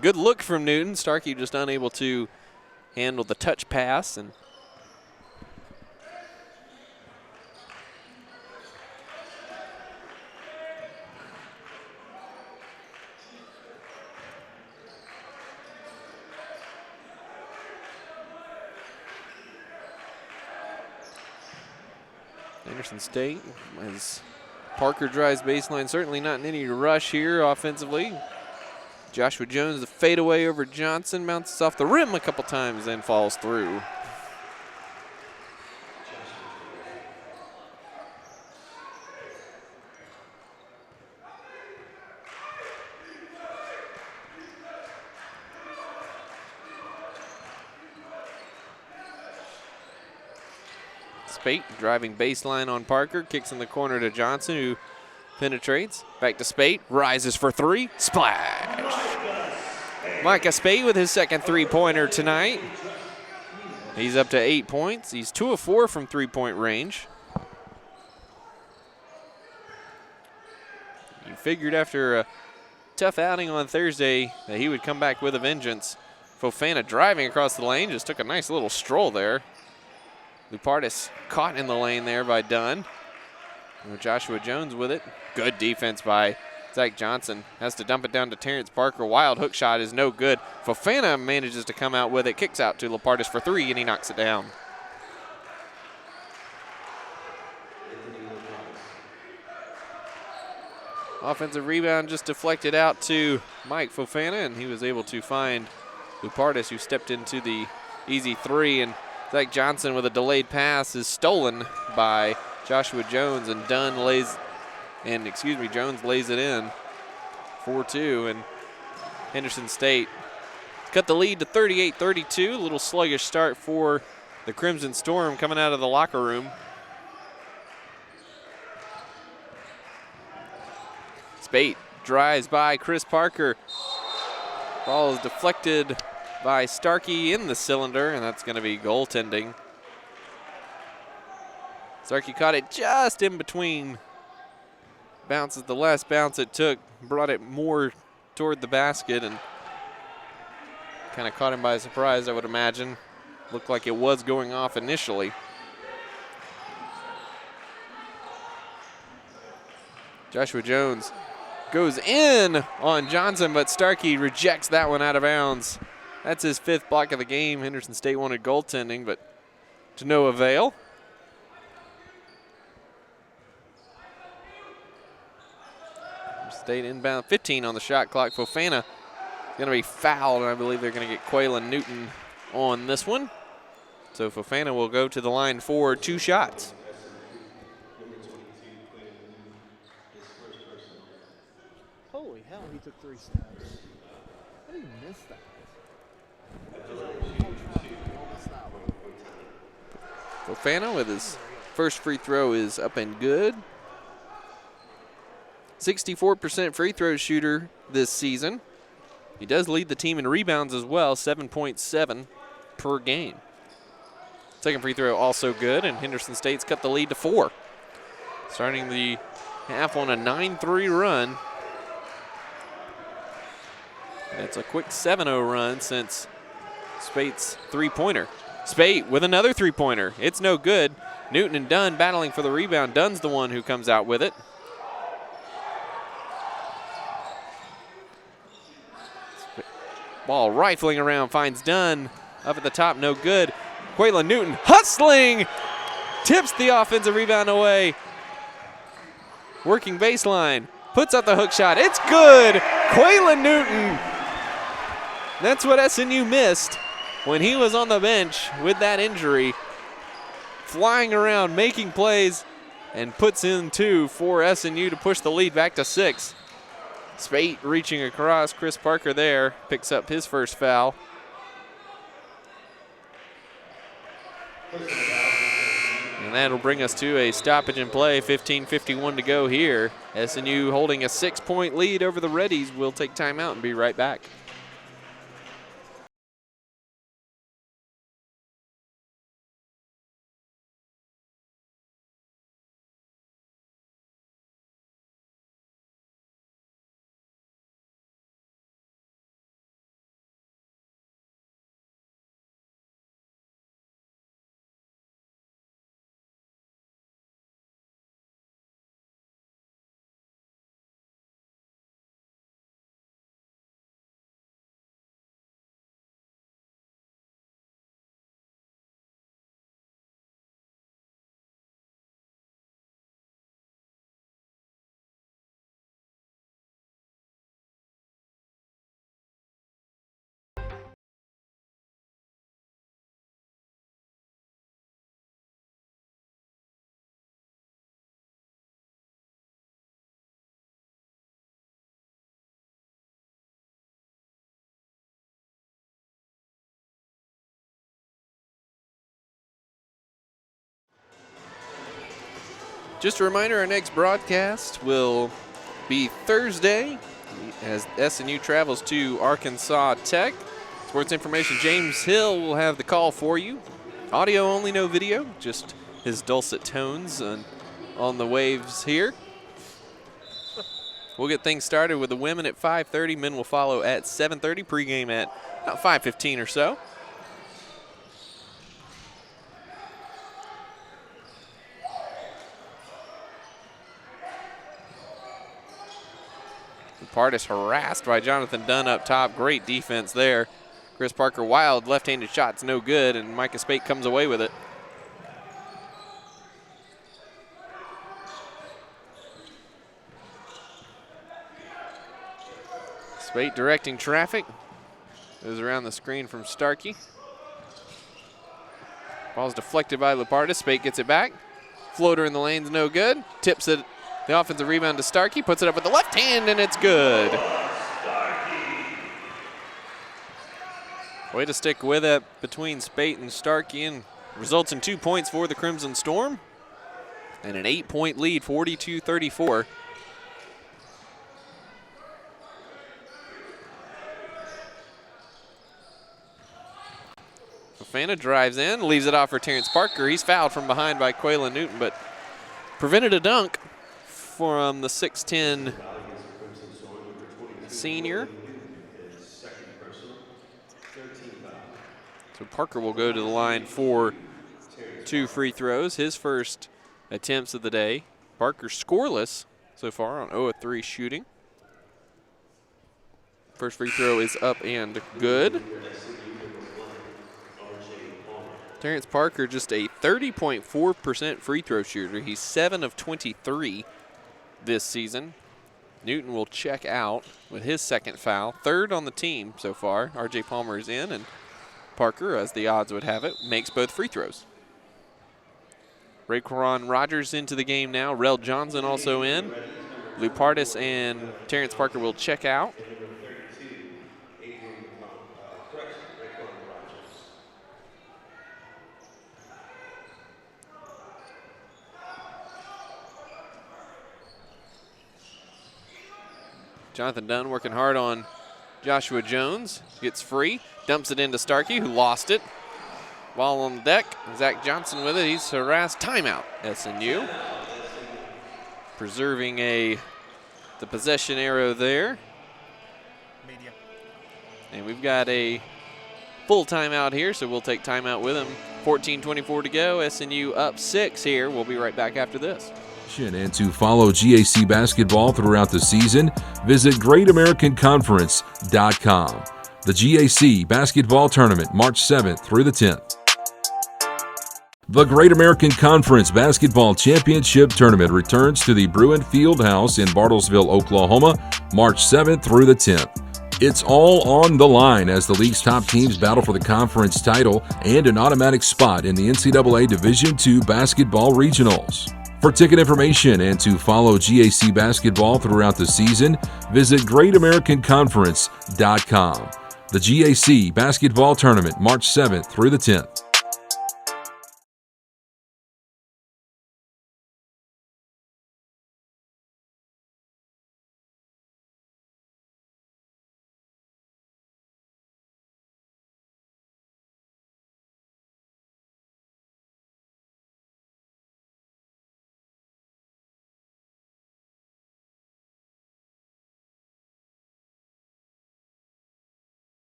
Good look from Newton. Starkey just unable to handle the touch pass, and Henderson State, as Parker drives baseline, certainly not in any rush here offensively. Joshua Jones, the fadeaway over Johnson, bounces off the rim a couple times, then falls through. Spate driving baseline on Parker, kicks in the corner to Johnson, who penetrates. Back to Spate, rises for 3, splash! Micah Spate with his second three-pointer tonight. He's up to 8 points. He's 2 of 4 from three-point range. You figured after a tough outing on Thursday that he would come back with a vengeance. Fofana driving across the lane, just took a nice little stroll there. Lupardis caught in the lane there by Dunn. And Joshua Jones with it. Good defense by Zach Johnson. Has to dump it down to Terrence Parker. Wild hook shot is no good. Fofana manages to come out with it. Kicks out to Lupardis for 3, and he knocks it down. Offensive rebound just deflected out to Mike Fofana, and he was able to find Lupardis, who stepped into the easy 3, and Zach Johnson with a delayed pass is stolen by Joshua Jones, and Jones lays it in 4-2, and Henderson State cut the lead to 38-32. A little sluggish start for the Crimson Storm coming out of the locker room. Spate drives by Chris Parker. Ball is deflected by Starkey in the cylinder, and that's going to be goaltending. Starkey caught it just in between bounces. The last bounce it took brought it more toward the basket and kind of caught him by surprise, I would imagine. Looked like it was going off initially. Joshua Jones goes in on Johnson, but Starkey rejects that one out of bounds. That's his 5th block of the game. Henderson State wanted goaltending, but to no avail. State inbound, 15 on the shot clock. Fofana going to be fouled, and I believe they're going to get Quaylen Newton on this one. So Fofana will go to the line for 2 shots. Holy hell, he took 3 snaps. How did he miss that? Fofana with his first free throw is up and good. 64% free throw shooter this season. He does lead the team in rebounds as well, 7.7 per game. Second free throw also good, and Henderson State's cut the lead to 4. Starting the half on a 9-3 run. And it's a quick 7-0 run since Spate's three-pointer. Spate with another three-pointer. It's no good. Newton and Dunn battling for the rebound. Dunn's the one who comes out with it. Ball rifling around, finds Dunn. Up at the top, no good. Quaylen Newton hustling, tips the offensive rebound away. Working baseline, puts up the hook shot. It's good. Quaylen Newton. That's what SNU missed when he was on the bench with that injury. Flying around, making plays, and puts in 2 for SNU to push the lead back to 6. Spate reaching across. Chris Parker there picks up his first foul. And that'll bring us to a stoppage in play, 15:51 to go here. SNU holding a 6-point lead over the Reddies. We'll take timeout and be right back. Just a reminder, our next broadcast will be Thursday as SNU travels to Arkansas Tech. Sports information, James Hill will have the call for you. Audio only, no video, just his dulcet tones on the waves here. We'll get things started with the women at 5:30. Men will follow at 7:30. Pregame at about 5:15 or so. Partis harassed by Jonathan Dunn up top. Great defense there. Chris Parker wild, left-handed shot's no good, and Micah Spate comes away with it. Spate directing traffic. Goes around the screen from Starkey. Ball's deflected by Lepartis. Spate gets it back. Floater in the lane's no good. Tips it. The offensive rebound to Starkey, puts it up with the left hand, and it's good. Way to stick with it between Spate and Starkey, and results in 2 points for the Crimson Storm. And an 8-point lead, 42-34. Fofana drives in, leaves it off for Terrence Parker. He's fouled from behind by Quaylen Newton, but prevented a dunk from the 6'10 senior. So Parker will go to the line for 2 free throws, his first attempts of the day. Parker scoreless so far on 0 of 3 shooting. First free throw is up and good. Terrence Parker just a 30.4% free throw shooter. He's 7 of 23 this season. Newton will check out with his second foul. 3rd on the team so far. RJ Palmer is in, and Parker, as the odds would have it, makes both free throws. Raekwon Rogers into the game now. Rel Johnson also in. Lupartis and Terrence Parker will check out. Jonathan Dunn working hard on Joshua Jones. Gets free, dumps it into Starkey, who lost it. Ball on the deck. Zach Johnson with it. He's harassed. Timeout, SNU. Preserving the possession arrow there. Media. And we've got a full timeout here, so we'll take timeout with him. 14:24 to go. SNU up 6 here. We'll be right back after this. And to follow GAC basketball throughout the season, visit GreatAmericanConference.com. The GAC Basketball Tournament, March 7th through the 10th. The Great American Conference Basketball Championship Tournament returns to the Bruin Fieldhouse in Bartlesville, Oklahoma, March 7th through the 10th. It's all on the line as the league's top teams battle for the conference title and an automatic spot in the NCAA Division II Basketball Regionals. For ticket information and to follow GAC basketball throughout the season, visit GreatAmericanConference.com. The GAC Basketball Tournament, March 7th through the 10th.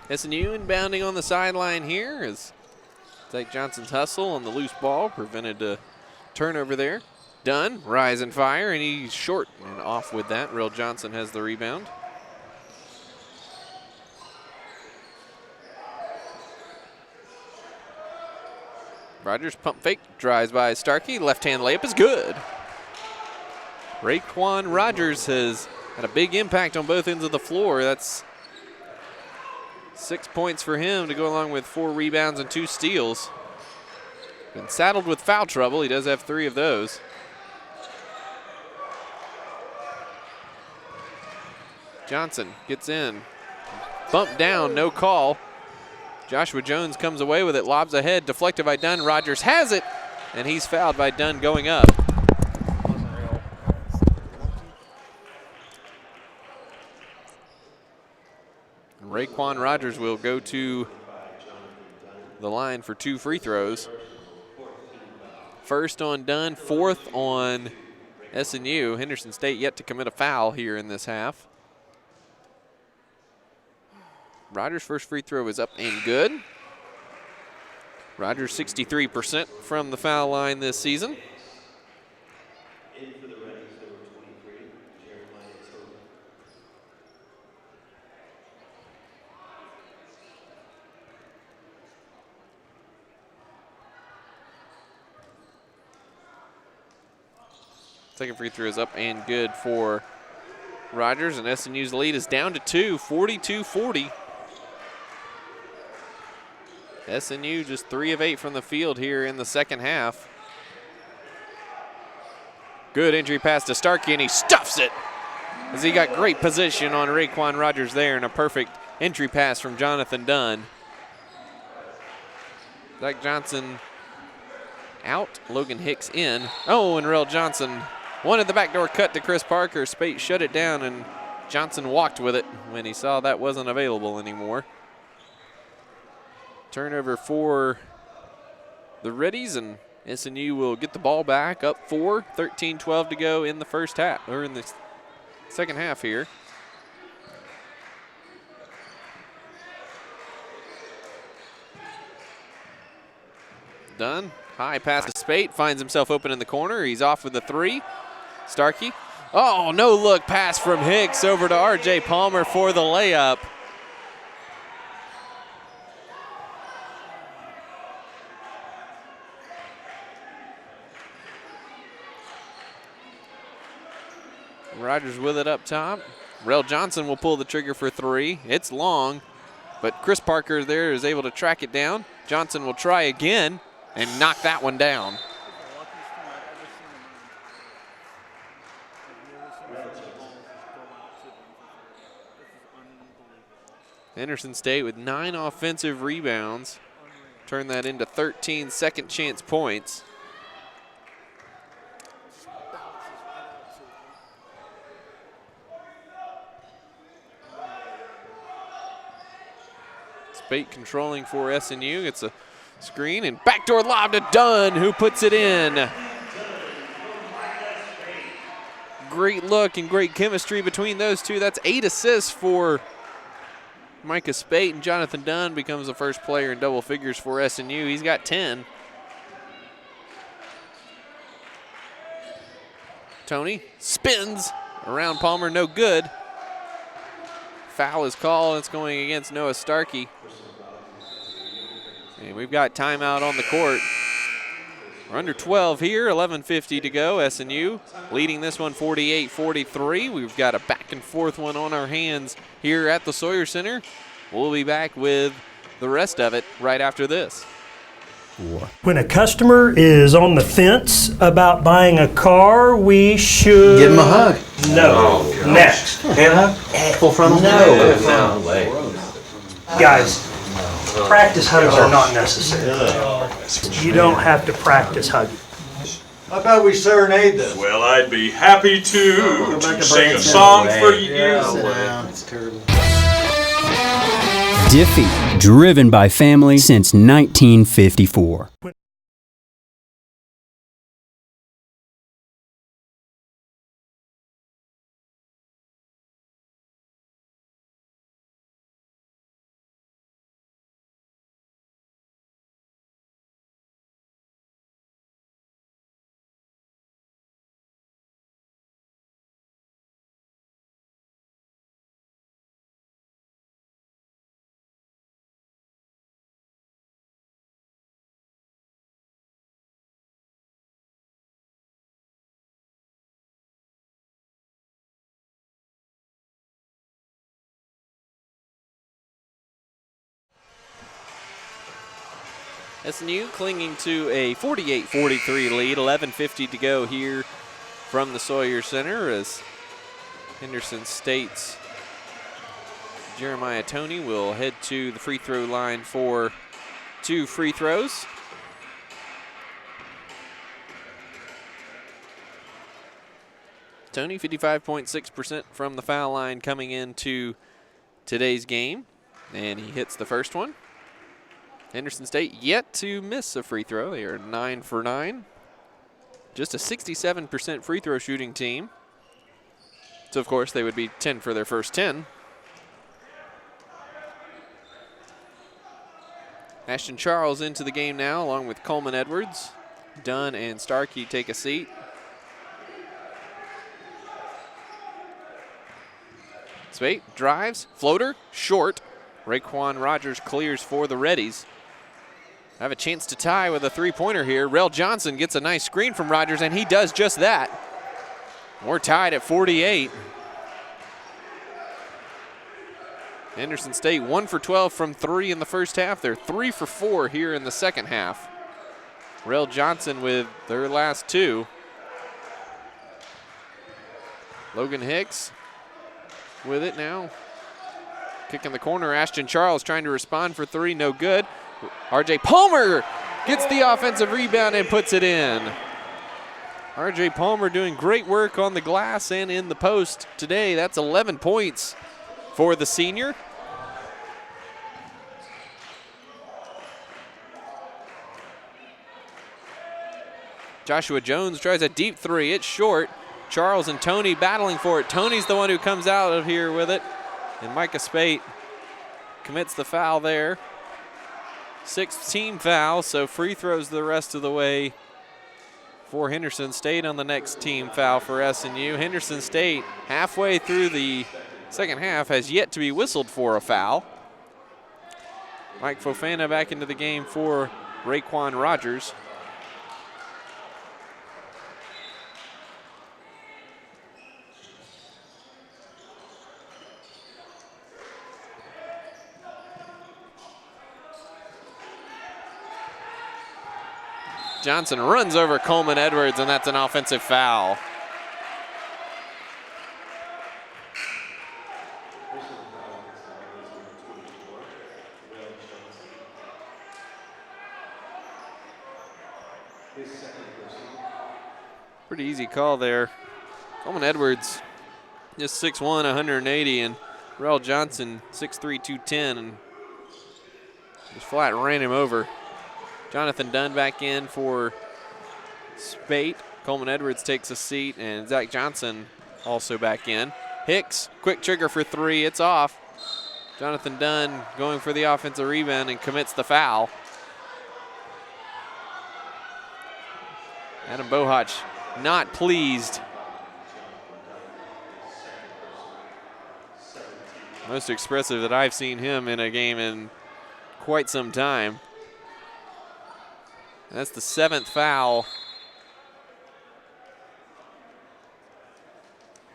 SNU inbounding on the sideline here as Zach Johnson's hustle on the loose ball prevented a turnover there. Dunn, rise and fire, and he's short and off with that. Real Johnson has the rebound. Rogers pump fake, drives by Starkey. Left-hand layup is good. Raekwon Rogers has had a big impact on both ends of the floor. That's 6 points for him to go along with 4 rebounds and 2 steals. Been saddled with foul trouble. He does have 3 of those. Johnson gets in. Bump down, no call. Joshua Jones comes away with it, lobs ahead, deflected by Dunn. Rogers has it, and he's fouled by Dunn going up. Raekwon Rogers will go to the line for 2 free throws. First on Dunn, 4th on SNU. Henderson State yet to commit a foul here in this half. Rogers' first free throw is up and good. Rogers 63% from the foul line this season. Second free throw is up and good for Rogers, and SNU's lead is down to 2, 42-40. SNU just 3 of 8 from the field here in the second half. Good entry pass to Starkey, and he stuffs it as he got great position on Raekwon Rogers there, and a perfect entry pass from Jonathan Dunn. Zach Johnson out, Logan Hicks in. Oh, and Real Johnson wanted the backdoor cut to Chris Parker. Spate shut it down, and Johnson walked with it when he saw that wasn't available anymore. Turnover for the Reddies, and SNU will get the ball back up 4, 13-12 to go in the first half, or in the second half here. Dunn, high pass to Spate, finds himself open in the corner. He's off with the 3. Starkey. Oh, no look pass from Hicks over to RJ Palmer for the layup. Rogers with it up top. Rel Johnson will pull the trigger for 3. It's long, but Chris Parker there is able to track it down. Johnson will try again and knock that one down. Henderson State with 9 offensive rebounds. Turn that into 13 second chance points. Spate controlling for SNU. It's a screen and backdoor lob to Dunn, who puts it in. Great look and great chemistry between those two. That's 8 assists for Micah Spate, and Jonathan Dunn becomes the first player in double figures for SNU. He's got 10. Tony spins around Palmer, no good. Foul is called. It's going against Noah Starkey. And we've got timeout on the court. We're under 12 here, 11:50 to go. SNU leading this one 48-43. We've got a back and forth one on our hands here at the Sawyer Center. We'll be back with the rest of it right after this. When a customer is on the fence about buying a car, we should Give him a hug. No. Next. Hand hug? Full frontal? No. No way. Guys, practice hugs are not necessary. You don't have to practice hugging. How about we serenade them? Well, I'd be happy to sing a song for you. It's terrible. Diffie, driven by family since 1954. SNU clinging to a 48-43 lead, 11:50 to go here from the Sawyer Center as Henderson State's Jeremiah Toney will head to the free throw line for 2 free throws. Toney, 55.6% from the foul line coming into today's game, and he hits the first one. Henderson State yet to miss a free throw. They are 9 for 9. Just a 67% free throw shooting team. So, of course, they would be 10 for their first 10. Ashton Charles into the game now, along with Coleman Edwards. Dunn and Starkey take a seat. Spate drives, floater, short. Raekwon Rogers clears for the Reddies. Have a chance to tie with a three-pointer here. Rel Johnson gets a nice screen from Rogers, and he does just that. We're tied at 48. Henderson State 1 for 12 from 3 in the first half. They're 3 for 4 here in the second half. Rel Johnson with their last 2. Logan Hicks with it now. Kick in the corner. Ashton Charles trying to respond for 3. No good. RJ Palmer gets the offensive rebound and puts it in. RJ Palmer doing great work on the glass and in the post today. That's 11 points for the senior. Joshua Jones tries a deep 3. It's short. Charles and Toney battling for it. Toney's the one who comes out of here with it. And Micah Spate commits the foul there. 6th team foul, so free throws the rest of the way for Henderson State on the next team foul for SNU. Henderson State, halfway through the second half, has yet to be whistled for a foul. Mike Fofana back into the game for Raekwon Rogers. Johnson runs over Coleman Edwards, and that's an offensive foul. Pretty easy call there. Coleman Edwards, just 6'1", 180, and Rel Johnson, 6'3", 210, and just flat ran him over. Jonathan Dunn back in for Spate. Coleman Edwards takes a seat, and Zach Johnson also back in. Hicks, quick trigger for 3. It's off. Jonathan Dunn going for the offensive rebound and commits the foul. Adam Bohach not pleased. Most expressive that I've seen him in a game in quite some time. That's the 7th foul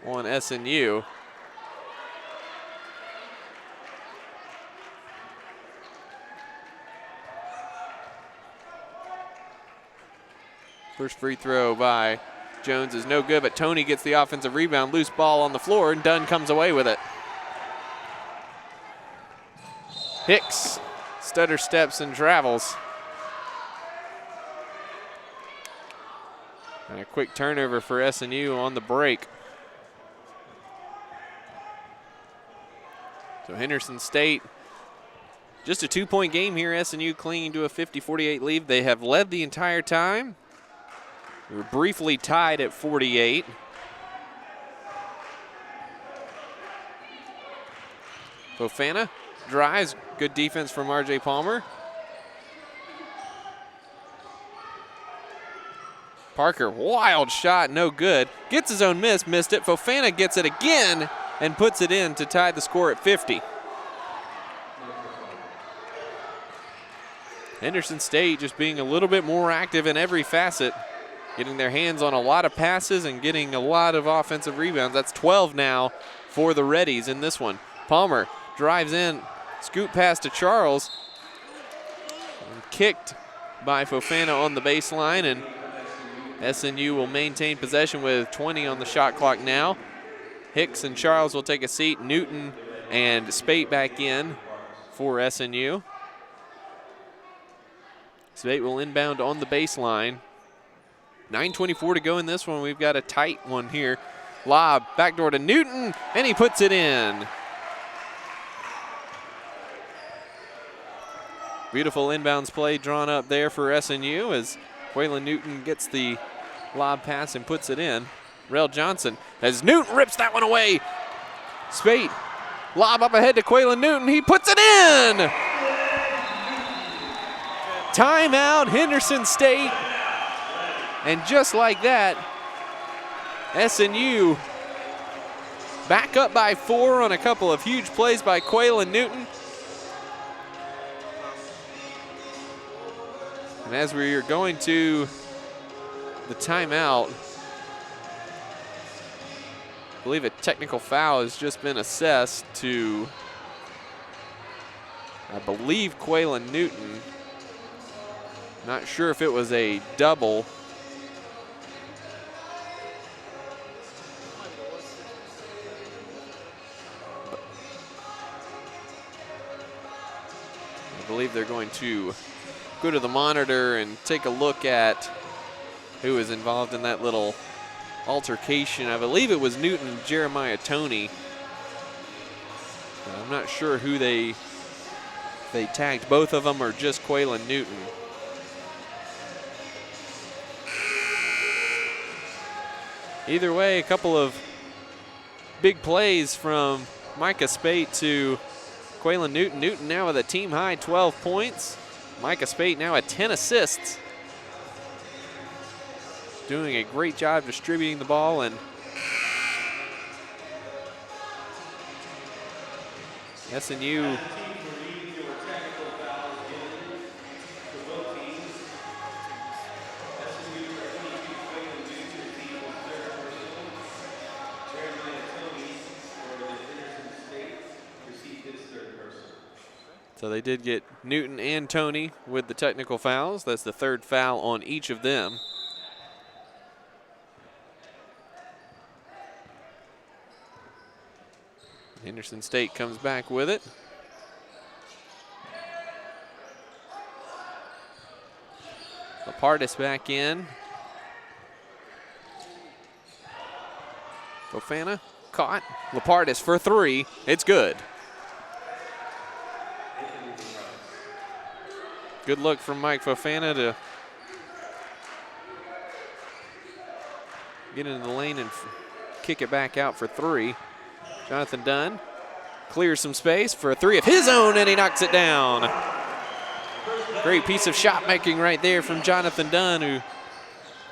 on SNU. First free throw by Jones is no good, but Toney gets the offensive rebound. Loose ball on the floor, and Dunn comes away with it. Hicks stutter steps and travels. And a quick turnover for SNU on the break. So Henderson State, just a 2-point game here. SNU clinging to a 50-48 lead. They have led the entire time. We were briefly tied at 48. Fofana drives. Good defense from RJ Palmer. Parker, wild shot, no good. Gets his own miss, missed it. Fofana gets it again and puts it in to tie the score at 50. Henderson State just being a little bit more active in every facet, getting their hands on a lot of passes and getting a lot of offensive rebounds. That's 12 now for the Reddies in this one. Palmer drives in, scoop pass to Charles, and kicked by Fofana on the baseline, and SNU will maintain possession with 20 on the shot clock now. Hicks and Charles will take a seat. Newton and Spate back in for SNU. Spate will inbound on the baseline. 9:24 to go in this one. We've got a tight one here. Lob, backdoor to Newton, and he puts it in. Beautiful inbounds play drawn up there for SNU as Waylon Newton gets the lob pass and puts it in. Rel Johnson as Newton rips that one away. Spate, lob up ahead to Quaylen Newton. He puts it in. Timeout, Henderson State. And just like that, SNU back up by 4 on a couple of huge plays by Quaylen Newton. And as we are going to the timeout, I believe a technical foul has just been assessed to, I believe, Quaylen Newton. Not sure if it was a double. I believe they're going to go to the monitor and take a look at who was involved in that little altercation. I believe it was Newton and Jeremiah Toney. I'm not sure who they tagged, both of them or just Quaylen Newton. Either way, a couple of big plays from Micah Spate to Quaylen Newton. Newton now with a team high 12 points. Micah Spate now at 10 assists. Doing a great job distributing the ball, and SNU So they did get Newton and Toney with the technical fouls. That's the third foul on each of them. Henderson State comes back with it. Lapardis back in. Fofana caught. Lapardis for 3. It's good. Good look from Mike Fofana to get into the lane and kick it back out for 3. Jonathan Dunn clears some space for a 3 of his own, and he knocks it down. Great piece of shot making right there from Jonathan Dunn, who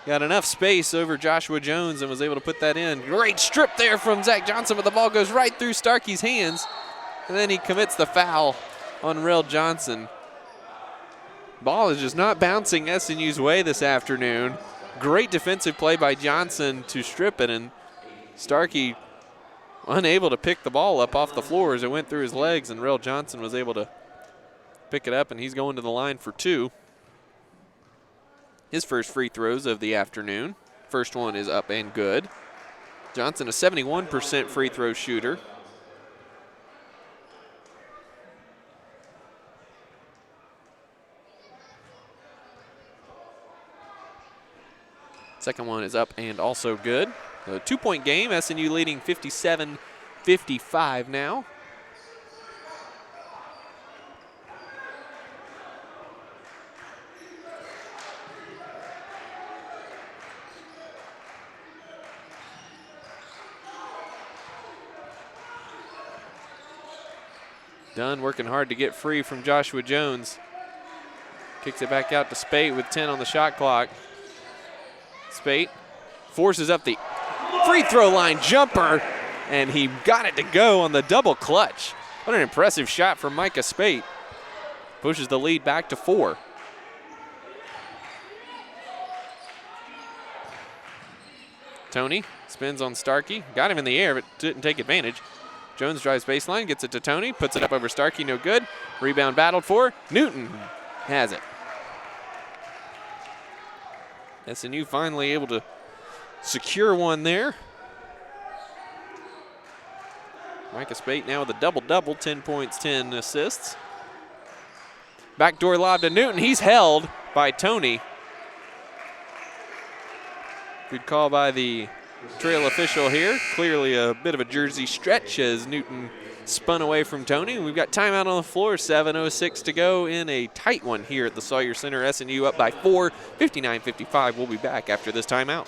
got enough space over Joshua Jones and was able to put that in. Great strip there from Zach Johnson, but the ball goes right through Starkey's hands, and then he commits the foul on Rel Johnson. Ball is just not bouncing SNU's way this afternoon. Great defensive play by Johnson to strip it, and Starkey unable to pick the ball up off the floor as it went through his legs, and Rel Johnson was able to pick it up, and he's going to the line for 2. His first free throws of the afternoon. First one is up and good. Johnson, a 71% free throw shooter. Second one is up and also good. A 2-point game, SNU leading 57-55 now. Dunn working hard to get free from Joshua Jones. Kicks it back out to Spate with 10 on the shot clock. Spate forces up the free throw line jumper, and he got it to go on the double clutch. What an impressive shot from Micah Spate. Pushes the lead back to 4. Toney spins on Starkey. Got him in the air, but didn't take advantage. Jones drives baseline, gets it to Toney, puts it up over Starkey, no good. Rebound battled for. Newton has it. SNU finally able to secure one there. Micah Spate now with a double-double, 10 points, 10 assists. Backdoor lob to Newton. He's held by Tony. Good call by the trail official here. Clearly a bit of a jersey stretch as Newton spun away from Tony. We've got timeout on the floor, 7:06 to go in a tight one here at the Sawyer Center. SNU up by 4, 59-55. We'll be back after this timeout.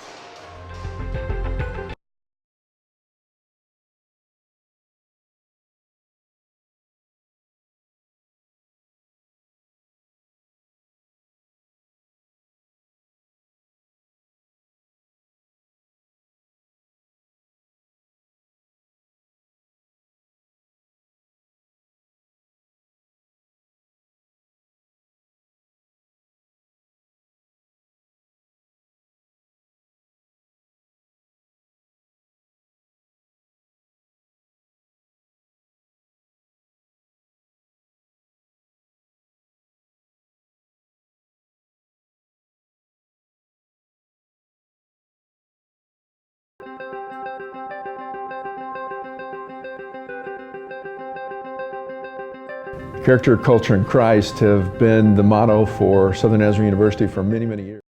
Character, culture, and Christ have been the motto for Southern Nazarene University for many, many years.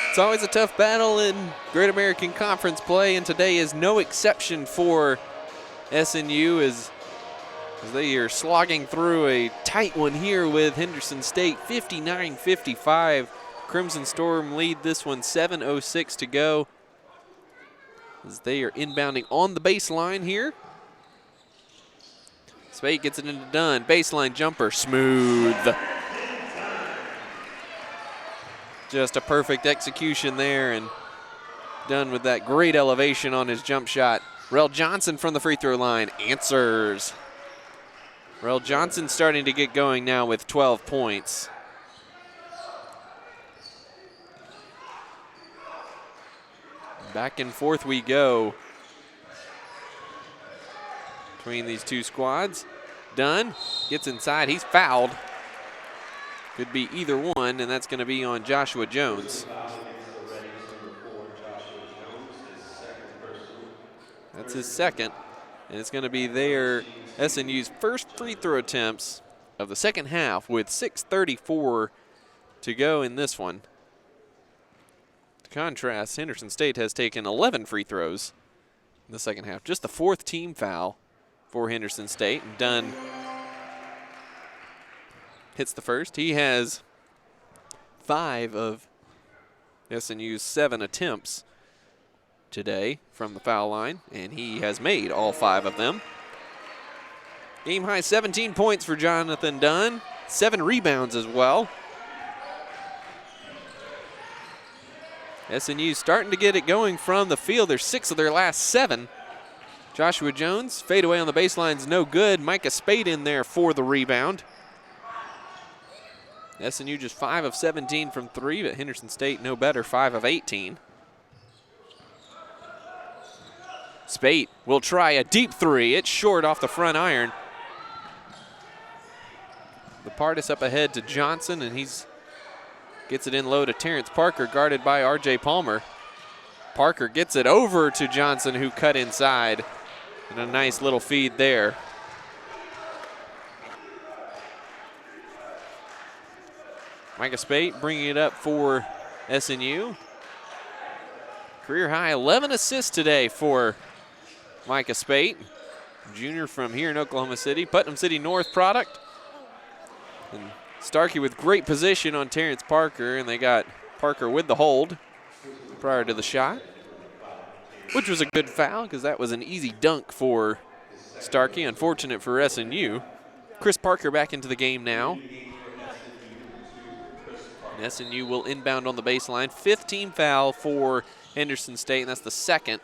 It's always a tough battle in Great American Conference play, and today is no exception for SNU as they are slogging through a tight one here with Henderson State, 59-55. Crimson Storm lead this one, 7:06 to go as they are inbounding on the baseline here. Spate gets it into Dunn, baseline jumper, smooth. Just a perfect execution there, and Dunn with that great elevation on his jump shot. Rel Johnson from the free throw line answers. Rel Johnson starting to get going now with 12 points. Back and forth we go between these two squads. Dunn gets inside, he's fouled. Could be either one, and that's going to be on Joshua Jones. That's his second, and it's going to be their SNU's first free throw attempts of the second half with 6:34 to go in this one. To contrast, Henderson State has taken 11 free throws in the second half. Just the fourth team foul for Henderson State. And Dunn hits the first. He has 5 of SNU's 7 attempts today from the foul line, and he has made all 5 of them. Game high 17 points for Jonathan Dunn, 7 rebounds as well. SNU starting to get it going from the field. There's 6 of their last 7. Joshua Jones, fade away on the baseline's no good. Micah Spate in there for the rebound. SNU just 5 of 17 from 3, but Henderson State no better, 5 of 18. Spate will try a deep 3. It's short off the front iron. The Pardis up ahead to Johnson, and he's gets it in low to Terrence Parker, guarded by R.J. Palmer. Parker gets it over to Johnson, who cut inside. And a nice little feed there. Micah Spate bringing it up for SNU. Career high 11 assists today for Micah Spate, junior from here in Oklahoma City, Putnam City North product. And Starkey with great position on Terrence Parker, and they got Parker with the hold prior to the shot, which was a good foul because that was an easy dunk for Starkey, unfortunate for SNU. Chris Parker back into the game now. And SNU will inbound on the baseline. 5th team foul for Henderson State, and that's the 2nd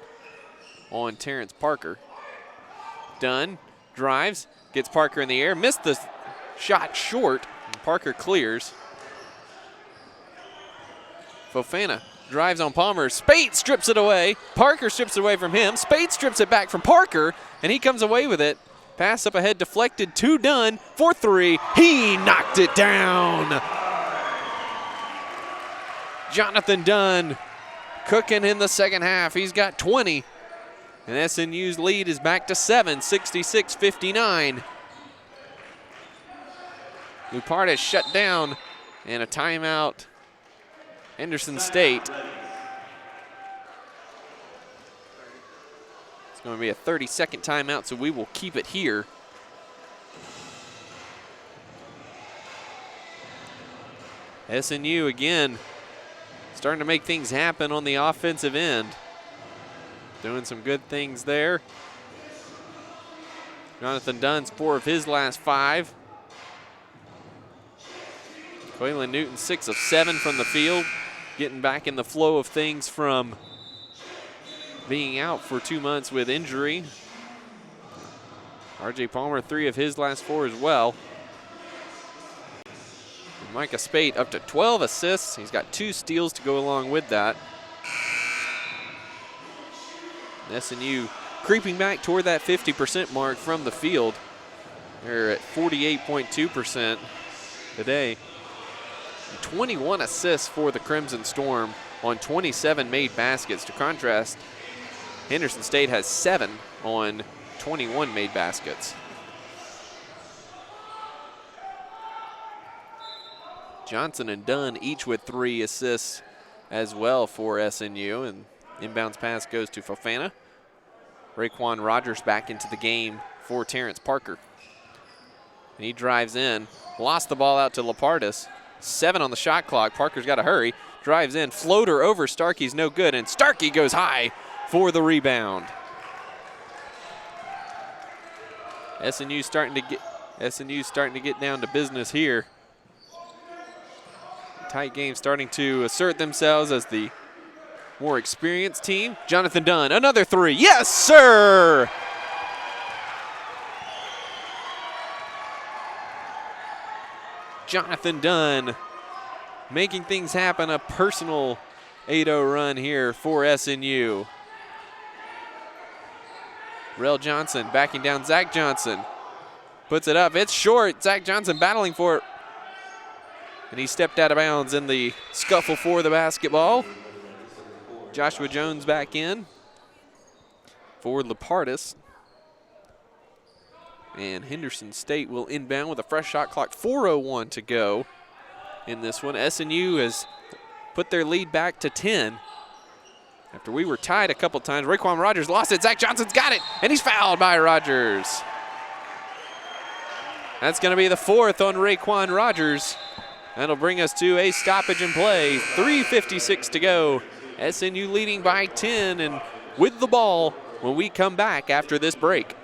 on Terrence Parker. Dunn drives, gets Parker in the air, missed the shot short, and Parker clears. Fofana drives on Palmer. Spate strips it away. Parker strips it away from him. Spate strips it back from Parker, and he comes away with it. Pass up ahead, deflected to Dunn for 3. He knocked it down. Jonathan Dunn cooking in the second half. He's got 20. And SNU's lead is back to 7, 66-59. Lupartis shut down, and a timeout. Henderson State. It's going to be a 30-second timeout, so we will keep it here. SNU again starting to make things happen on the offensive end. Doing some good things there. Jonathan Dunn's 4 of his last 5. Quaylen Newton 6 of 7 from the field. Getting back in the flow of things from being out for 2 months with injury. RJ Palmer 3 of his last 4 as well. And Micah Spate up to 12 assists. He's got 2 steals to go along with that. SNU creeping back toward that 50% mark from the field. They're at 48.2% today. 21 assists for the Crimson Storm on 27 made baskets. To contrast, Henderson State has 7 on 21 made baskets. Johnson and Dunn each with 3 assists as well for SNU, and inbounds pass goes to Fofana. Raekwon Rogers back into the game for Terrence Parker. And he drives in, lost the ball out to Lupartis. 7 on the shot clock. Parker's got to hurry. Drives in, floater over Starkey's no good, and Starkey goes high for the rebound. SNU starting to get down to business here. Tight game starting to assert themselves as the more experienced team. Jonathan Dunn, another 3. Yes, sir! Jonathan Dunn making things happen. A personal 8-0 run here for SNU. Rel Johnson backing down Zach Johnson. Puts it up. It's short. Zach Johnson battling for it. And he stepped out of bounds in the scuffle for the basketball. Joshua Jones back in for Lupartis. And Henderson State will inbound with a fresh shot clock. 4:01 to go in this one. SNU has put their lead back to 10. After we were tied a couple times, Raekwon Rogers lost it. Zach Johnson's got it, and he's fouled by Rogers. That's going to be the 4th on Raekwon Rogers. That'll bring us to a stoppage in play. 3:56 to go. SNU leading by 10 and with the ball when we come back after this break.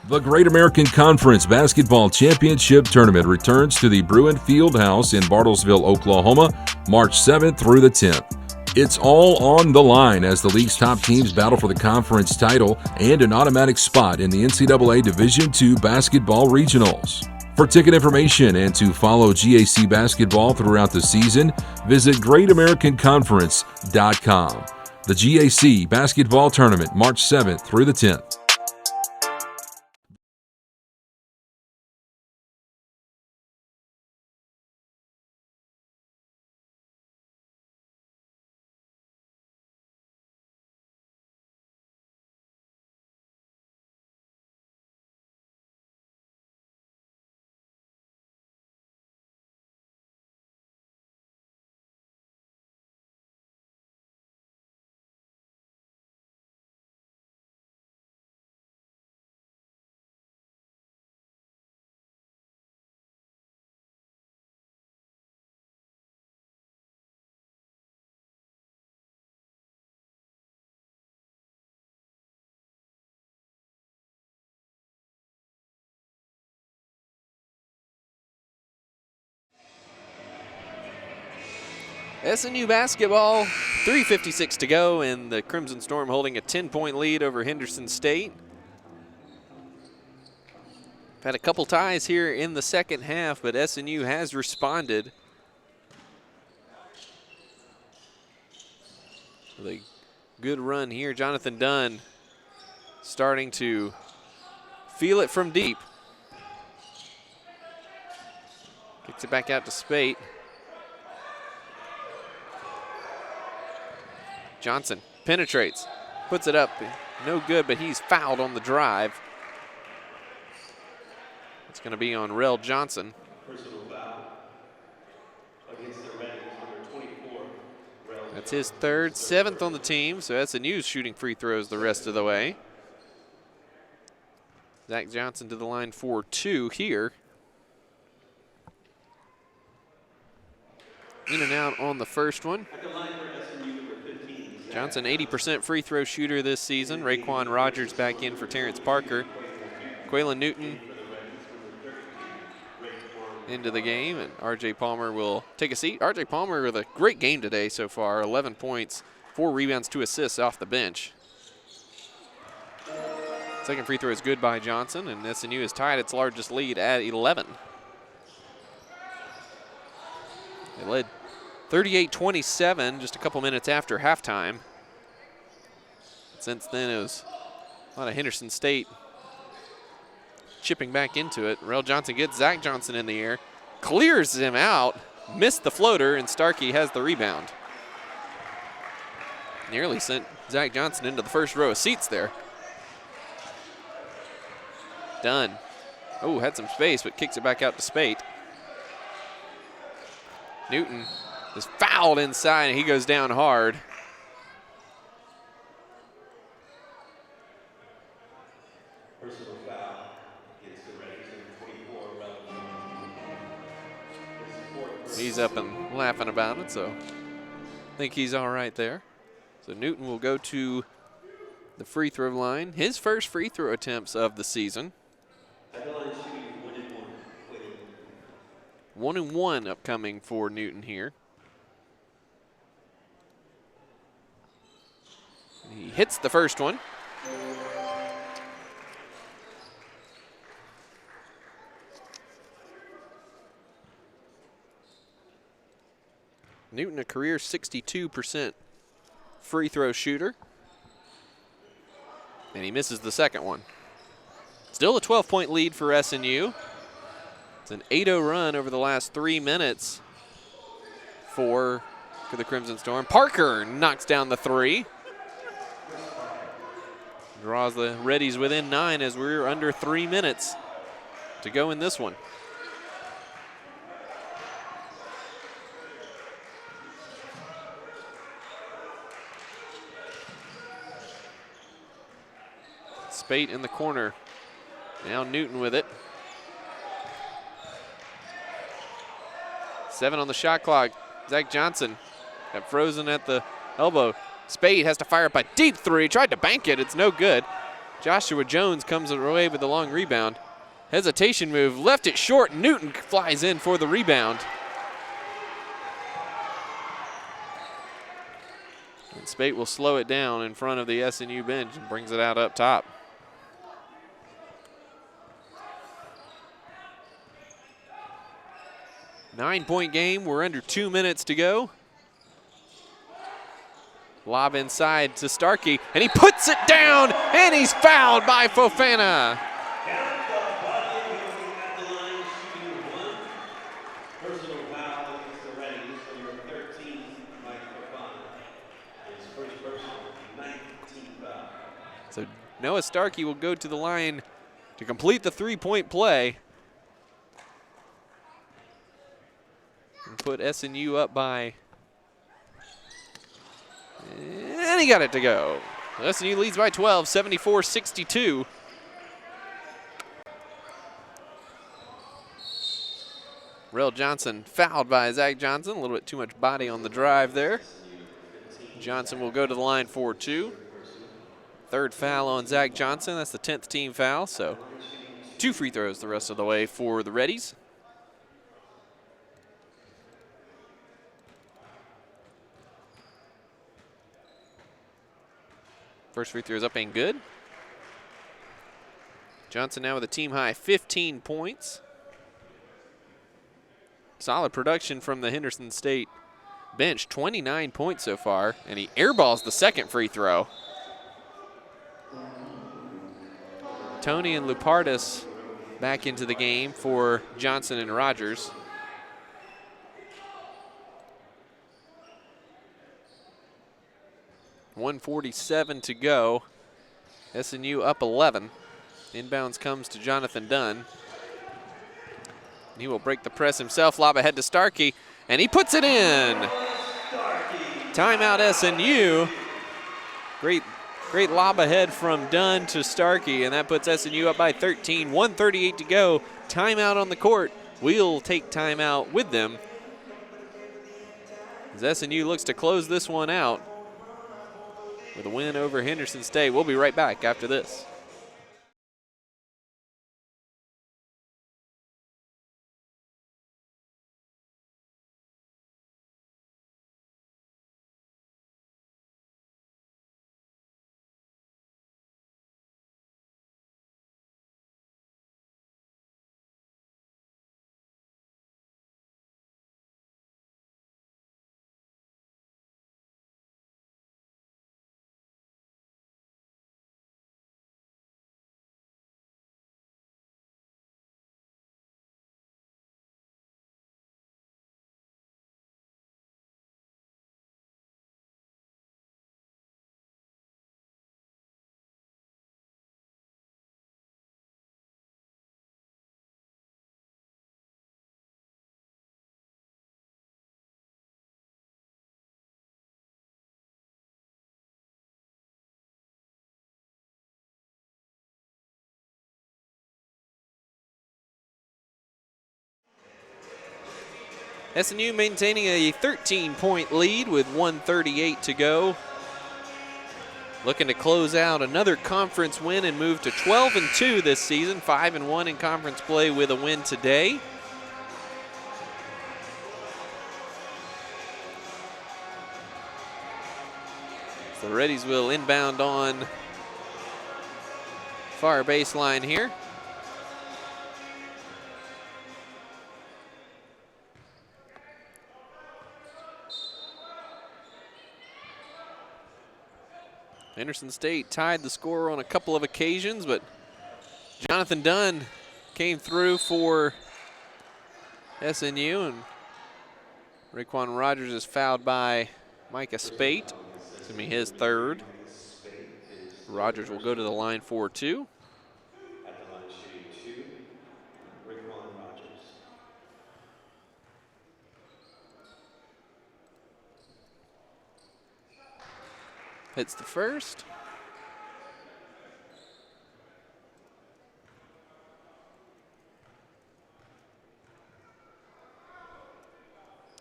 The Great American Conference Basketball Championship Tournament returns to the Bruin Fieldhouse in Bartlesville, Oklahoma, March 7th through the 10th. It's all on the line as the league's top teams battle for the conference title and an automatic spot in the NCAA Division II Basketball Regionals. For ticket information and to follow GAC basketball throughout the season, visit GreatAmericanConference.com. The GAC Basketball Tournament, March 7th through the 10th. SNU basketball, 3:56 to go, and the Crimson Storm holding a 10-point lead over Henderson State. Had a couple ties here in the second half, but SNU has responded with a good run here. Jonathan Dunn starting to feel it from deep. Kicks it back out to Spate. Johnson penetrates, puts it up, no good, but he's fouled on the drive. It's going to be on Rel Johnson. That's his third, 7th on the team, so SNU's shooting free throws the rest of the way. Zach Johnson to the line for 2 here. In and out on the first one. Johnson, 80% free throw shooter this season. Raekwon Rogers back in for Terrence Parker. Quaylen Newton into the game, and R.J. Palmer will take a seat. R.J. Palmer with a great game today so far, 11 points, 4 rebounds, 2 assists off the bench. Second free throw is good by Johnson, and SNU has tied its largest lead at 11. They led 38-27 just a couple minutes after halftime. Since then, it was a lot of Henderson State chipping back into it. Rel Johnson gets Zach Johnson in the air, clears him out, missed the floater, and Starkey has the rebound. Nearly sent Zach Johnson into the first row of seats there. Dunn. Oh, had some space, but kicks it back out to Spate. Newton is fouled inside, and he goes down hard. He's up and laughing about it, so I think he's all right there. So Newton will go to the free throw line. His first free throw attempts of the season. 1-1 upcoming for Newton here. He hits the first one. Newton, a career 62% free throw shooter. And he misses the second one. Still a 12-point lead for SNU. It's an 8-0 run over the last 3 minutes for the Crimson Storm. Parker knocks down the 3. Draws the Reddies within 9 as we're under 3 minutes to go in this one. Spate in the corner. Now Newton with it. 7 on the shot clock. Zach Johnson got frozen at the elbow. Spate has to fire up a deep 3. Tried to bank it. It's no good. Joshua Jones comes away with the long rebound. Hesitation move. Left it short. Newton flies in for the rebound. And Spate will slow it down in front of the SNU bench and brings it out up top. Nine-point game. We're under 2 minutes to go. Lob inside to Starkey, and he puts it down, and he's fouled by Fofana. So Noah Starkey will go to the line to complete the three-point play and put SNU up by, and he got it to go. SNU leads by 12, 74-62. Rel Johnson fouled by Zach Johnson. A little bit too much body on the drive there. Johnson will go to the line for 2. Third foul on Zach Johnson. That's the 10th team foul, so 2 free throws the rest of the way for the Reddies. First free throw is up and good. Johnson now with a team high 15 points. Solid production from the Henderson State bench, 29 points so far, and he airballs the second free throw. Tony and Lupardis back into the game for Johnson and Rogers. .147 to go. SNU up 11. Inbounds comes to Jonathan Dunn. He will break the press himself, lob ahead to Starkey, and he puts it in. Timeout SNU. Great lob ahead from Dunn to Starkey, and that puts SNU up by 13. 1:38 to go. Timeout on the court. We'll take timeout with them as SNU looks to close this one out with a win over Henderson State. We'll be right back after this. SNU maintaining a 13-point lead with 1:38 to go. Looking to close out another conference win and move to 12-2 this season, 5-1 in conference play with a win today. The Reddies will inbound on far baseline here. Henderson State tied the score on a couple of occasions, but Jonathan Dunn came through for SNU, and Raekwon Rogers is fouled by Micah Spate. It's going to be his third. Rogers will go to the line for two. Hits the first.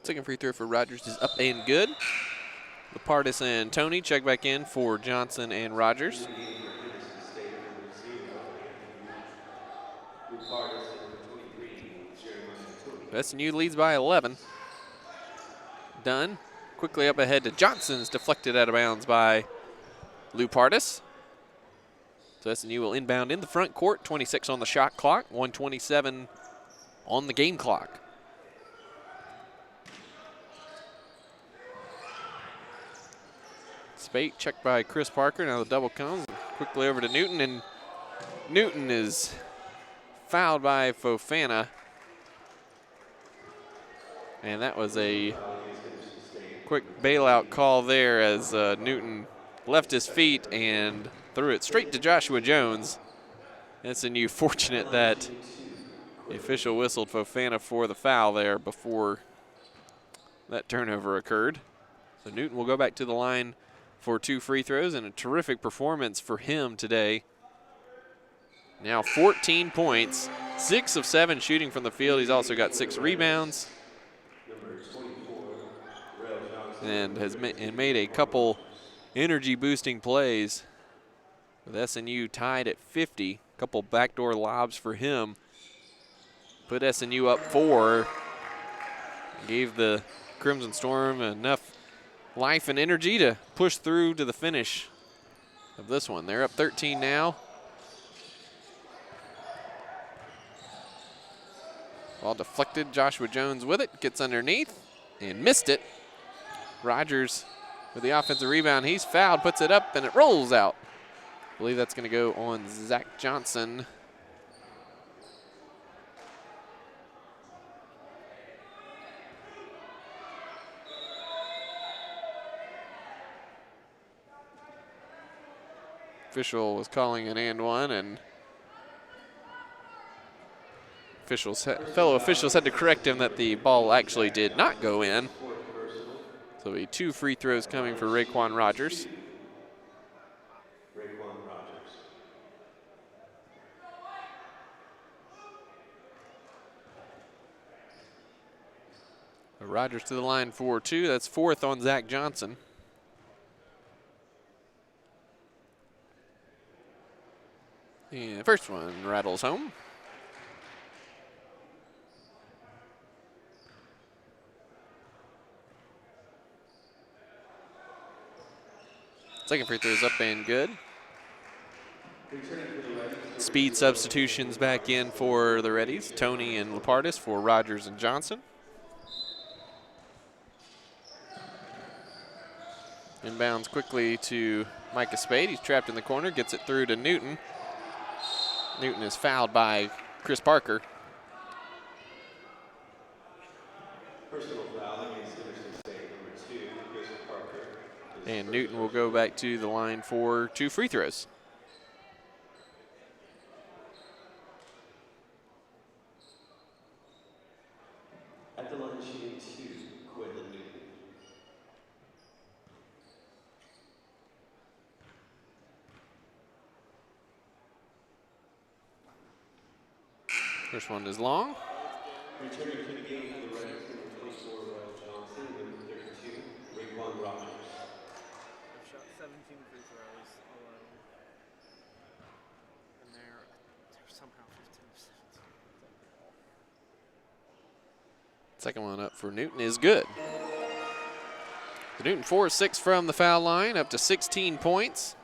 Second free throw for Rogers is up and good. Lupardis and Tony check back in for Johnson and Rogers. SNU leads by 11. Dunn. Quickly up ahead to Johnson's, deflected out of bounds by Lupardis. So SNU will inbound in the front court, 26 on the shot clock, 1:27 on the game clock. Spate checked by Chris Parker, now the double comes. Quickly over to Newton, and Newton is fouled by Fofana. And that was a quick bailout call there as Newton left his feet and threw it straight to Joshua Jones. SNU fortunate that the official whistled Fofana for the foul there before that turnover occurred. So Newton will go back to the line for two free throws, and a terrific performance for him today. Now 14 points, 6 of 7 shooting from the field. He's also got 6 rebounds. And has made a couple energy-boosting plays with SNU tied at 50. A couple backdoor lobs for him. Put SNU up 4. Gave the Crimson Storm enough life and energy to push through to the finish of this one. They're up 13 now. Ball deflected. Joshua Jones with it. Gets underneath and missed it. Rogers with the offensive rebound. He's fouled, puts it up, and it rolls out. I believe that's going to go on Zach Johnson. Official was calling an and one, and fellow officials had to correct him that the ball actually did not go in. So it'll be 2 free throws coming for Raekwon Rogers. Rogers to the line for 2. That's 4th on Zach Johnson. And the first one rattles home. Second free throw is up and good. Speed substitutions back in for the Reddies. Tony and Lapardis for Rogers and Johnson. Inbounds quickly to Micah Spade. He's trapped in the corner, gets it through to Newton. Newton is fouled by Chris Parker. Personal foul against Henderson State, number 2, Chris Parker. And Newton will go back to the line for 2 free throws. At the line shooting 2, Quinlan Newton. First one is long. Returning to the game for the Reddies, number 24, Royal Johnson, number 32, Raekwon Rogers. I've shot 17 free throws alone. And they're somehow 15 of 17. Second one up for Newton is good. The Newton 4 of 6 from the foul line, up to 16 points.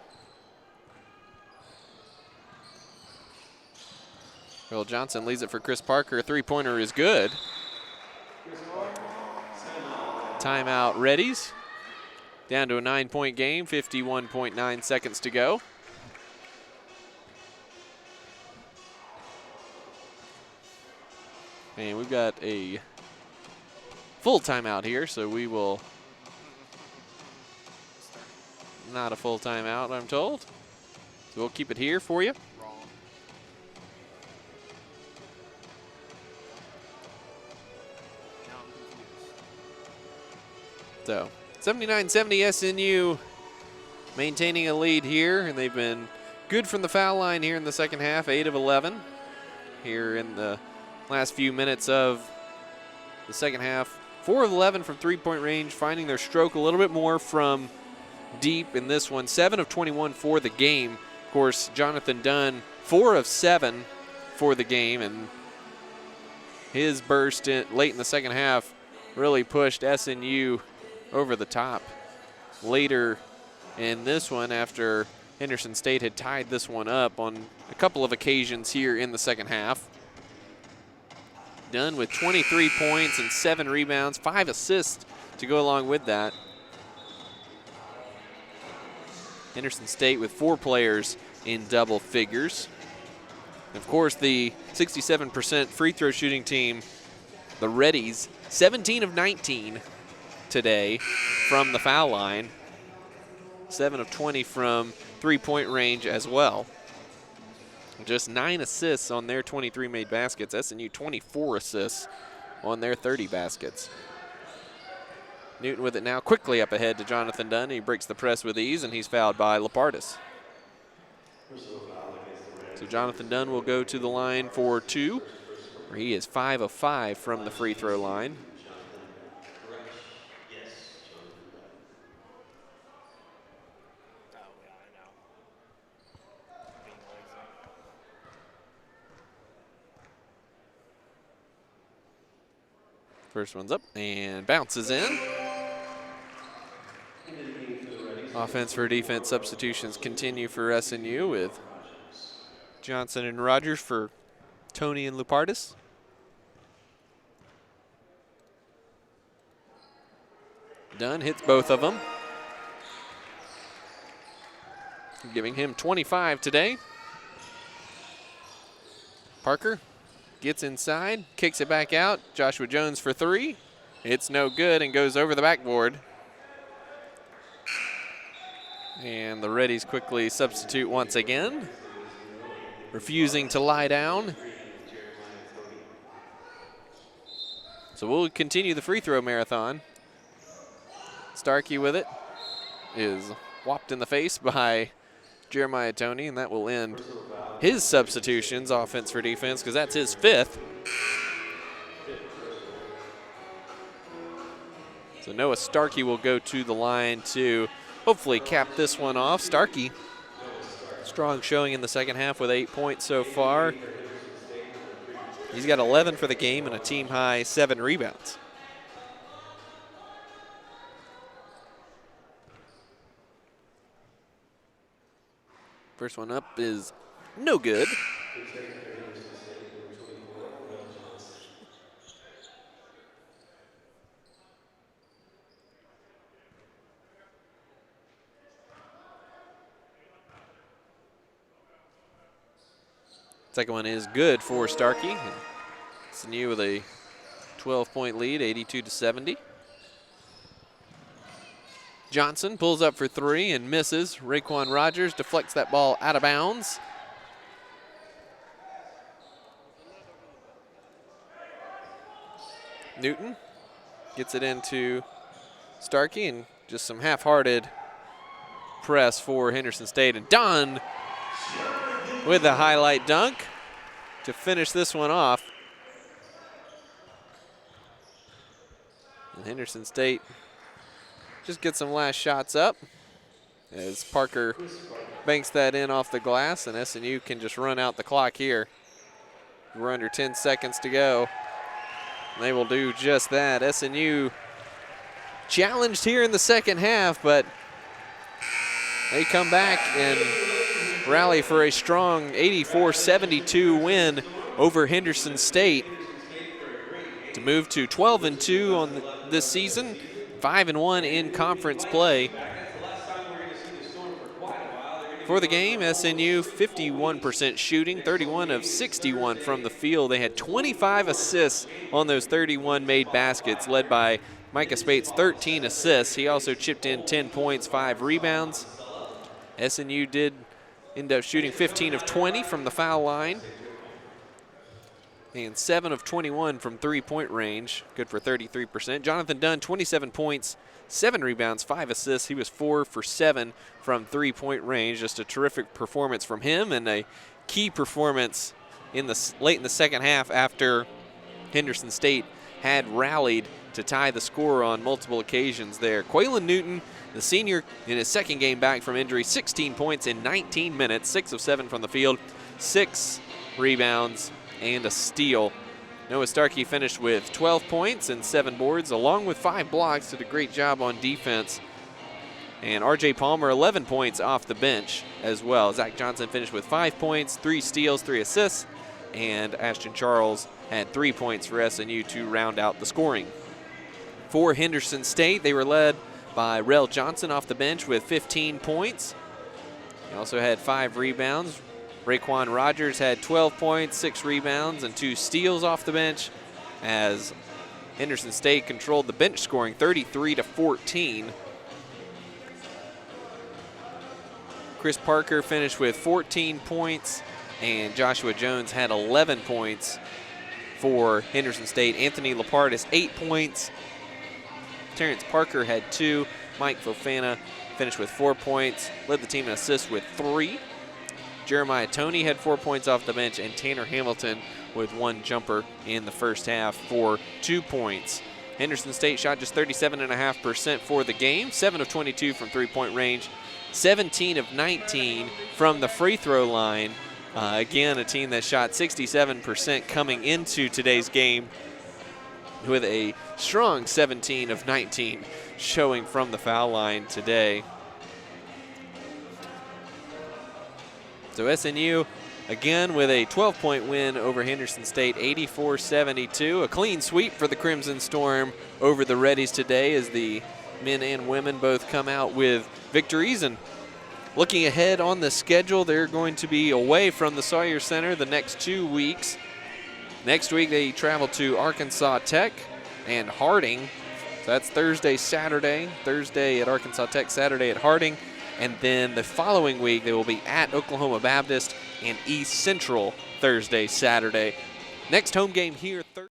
Will Johnson leads it for Chris Parker. A 3-pointer is good. Timeout Reddies. Down to a 9-point game, 51.9 seconds to go. And we've got a full timeout here, so we will, not a full timeout, I'm told. So we'll keep it here for you. So 79-70 SNU maintaining a lead here, and they've been good from the foul line here in the second half, 8 of 11 here in the last few minutes of the second half. 4 of 11 from three-point range, finding their stroke a little bit more from deep in this one. 7 of 21 for the game. Of course, Jonathan Dunn, 4 of 7 for the game, and his burst late in the second half really pushed SNU over the top. Later in this one, after Henderson State had tied this one up on a couple of occasions here in the second half. Dunn with 23 points and 7 rebounds, 5 assists to go along with that. Henderson State with 4 players in double figures. And of course, the 67% free throw shooting team, the Reddies, 17 of 19 today from the foul line. 7 of 20 from three-point range as well. Just 9 assists on their 23 made baskets. SNU 24 assists on their 30 baskets. Newton with it now, quickly up ahead to Jonathan Dunn. He breaks the press with ease, and he's fouled by Lapardis. So Jonathan Dunn will go to the line for 2, where he is 5 of 5 from the free throw line. First one's up and bounces in. Offense for defense substitutions continue for SNU with Johnson and Rogers for Tony and Lupardis. Dunn hits both of them, giving him 25 today. Parker gets inside, kicks it back out. Joshua Jones for three. It's no good and goes over the backboard. And the Reddies quickly substitute once again, refusing to lie down. So we'll continue the free throw marathon. Starkey with it is whopped in the face by Jeremiah Toney, and that will end his substitutions, offense for defense, because that's his fifth. So Noah Starkey will go to the line to hopefully cap this one off. Starkey, strong showing in the second half with 8 points so far. He's got 11 for the game and a team high 7 rebounds. First one up is no good. Second one is good for Starkey. SNU with a 12-point lead, 82-70. Johnson pulls up for three and misses. Raekwon Rogers deflects that ball out of bounds. Newton gets it into Starkey, and just some half-hearted press for Henderson State. And Dunn with the highlight dunk to finish this one off. And Henderson State just get some last shots up as Parker banks that in off the glass, and SNU can just run out the clock here. We're under 10 seconds to go. They will do just that. SNU challenged here in the second half, but they come back and rally for a strong 84-72 win over Henderson State to move to 12-2 on this season, 5-1 in conference play. For the game, SNU 51% shooting, 31 of 61 from the field. They had 25 assists on those 31 made baskets, led by Micah Spates' 13 assists. He also chipped in 10 points, 5 rebounds. SNU did end up shooting 15 of 20 from the foul line and 7 of 21 from three-point range, good for 33%. Jonathan Dunn, 27 points, 7 rebounds, 5 assists. He was 4 for 7 from three-point range. Just a terrific performance from him, and a key performance in the late in the second half after Henderson State had rallied to tie the score on multiple occasions there. Quaylen Newton, the senior, in his second game back from injury, 16 points in 19 minutes, 6 of 7 from the field, 6 rebounds, and a steal. Noah Starkey finished with 12 points and 7 boards, along with 5 blocks. Did a great job on defense. And R.J. Palmer, 11 points off the bench as well. Zach Johnson finished with 5 points, 3 steals, 3 assists. And Ashton Charles had 3 points for SNU to round out the scoring. For Henderson State, they were led by Rel Johnson off the bench with 15 points. He also had 5 rebounds. Raekwon Rogers had 12 points, 6 rebounds, and 2 steals off the bench as Henderson State controlled the bench scoring 33-14. Chris Parker finished with 14 points, and Joshua Jones had 11 points for Henderson State. Anthony Lapardis, 8 points. Terrence Parker had 2. Mike Fofana finished with 4 points, led the team in assists with 3. Jeremiah Toney had 4 points off the bench, and Tanner Hamilton with 1 jumper in the first half for 2 points. Henderson State shot just 37.5% for the game, 7 of 22 from three-point range, 17 of 19 from the free throw line. Again, a team that shot 67% coming into today's game, with a strong 17 of 19 showing from the foul line today. So SNU, again, with a 12-point win over Henderson State, 84-72. A clean sweep for the Crimson Storm over the Reddies today as the men and women both come out with victories. And looking ahead on the schedule, they're going to be away from the Sawyer Center the next 2 weeks. Next week, they travel to Arkansas Tech and Harding. So that's Thursday, Saturday. Thursday at Arkansas Tech, Saturday at Harding. And then the following week, they will be at Oklahoma Baptist and East Central Thursday, Saturday. Next home game here Thursday.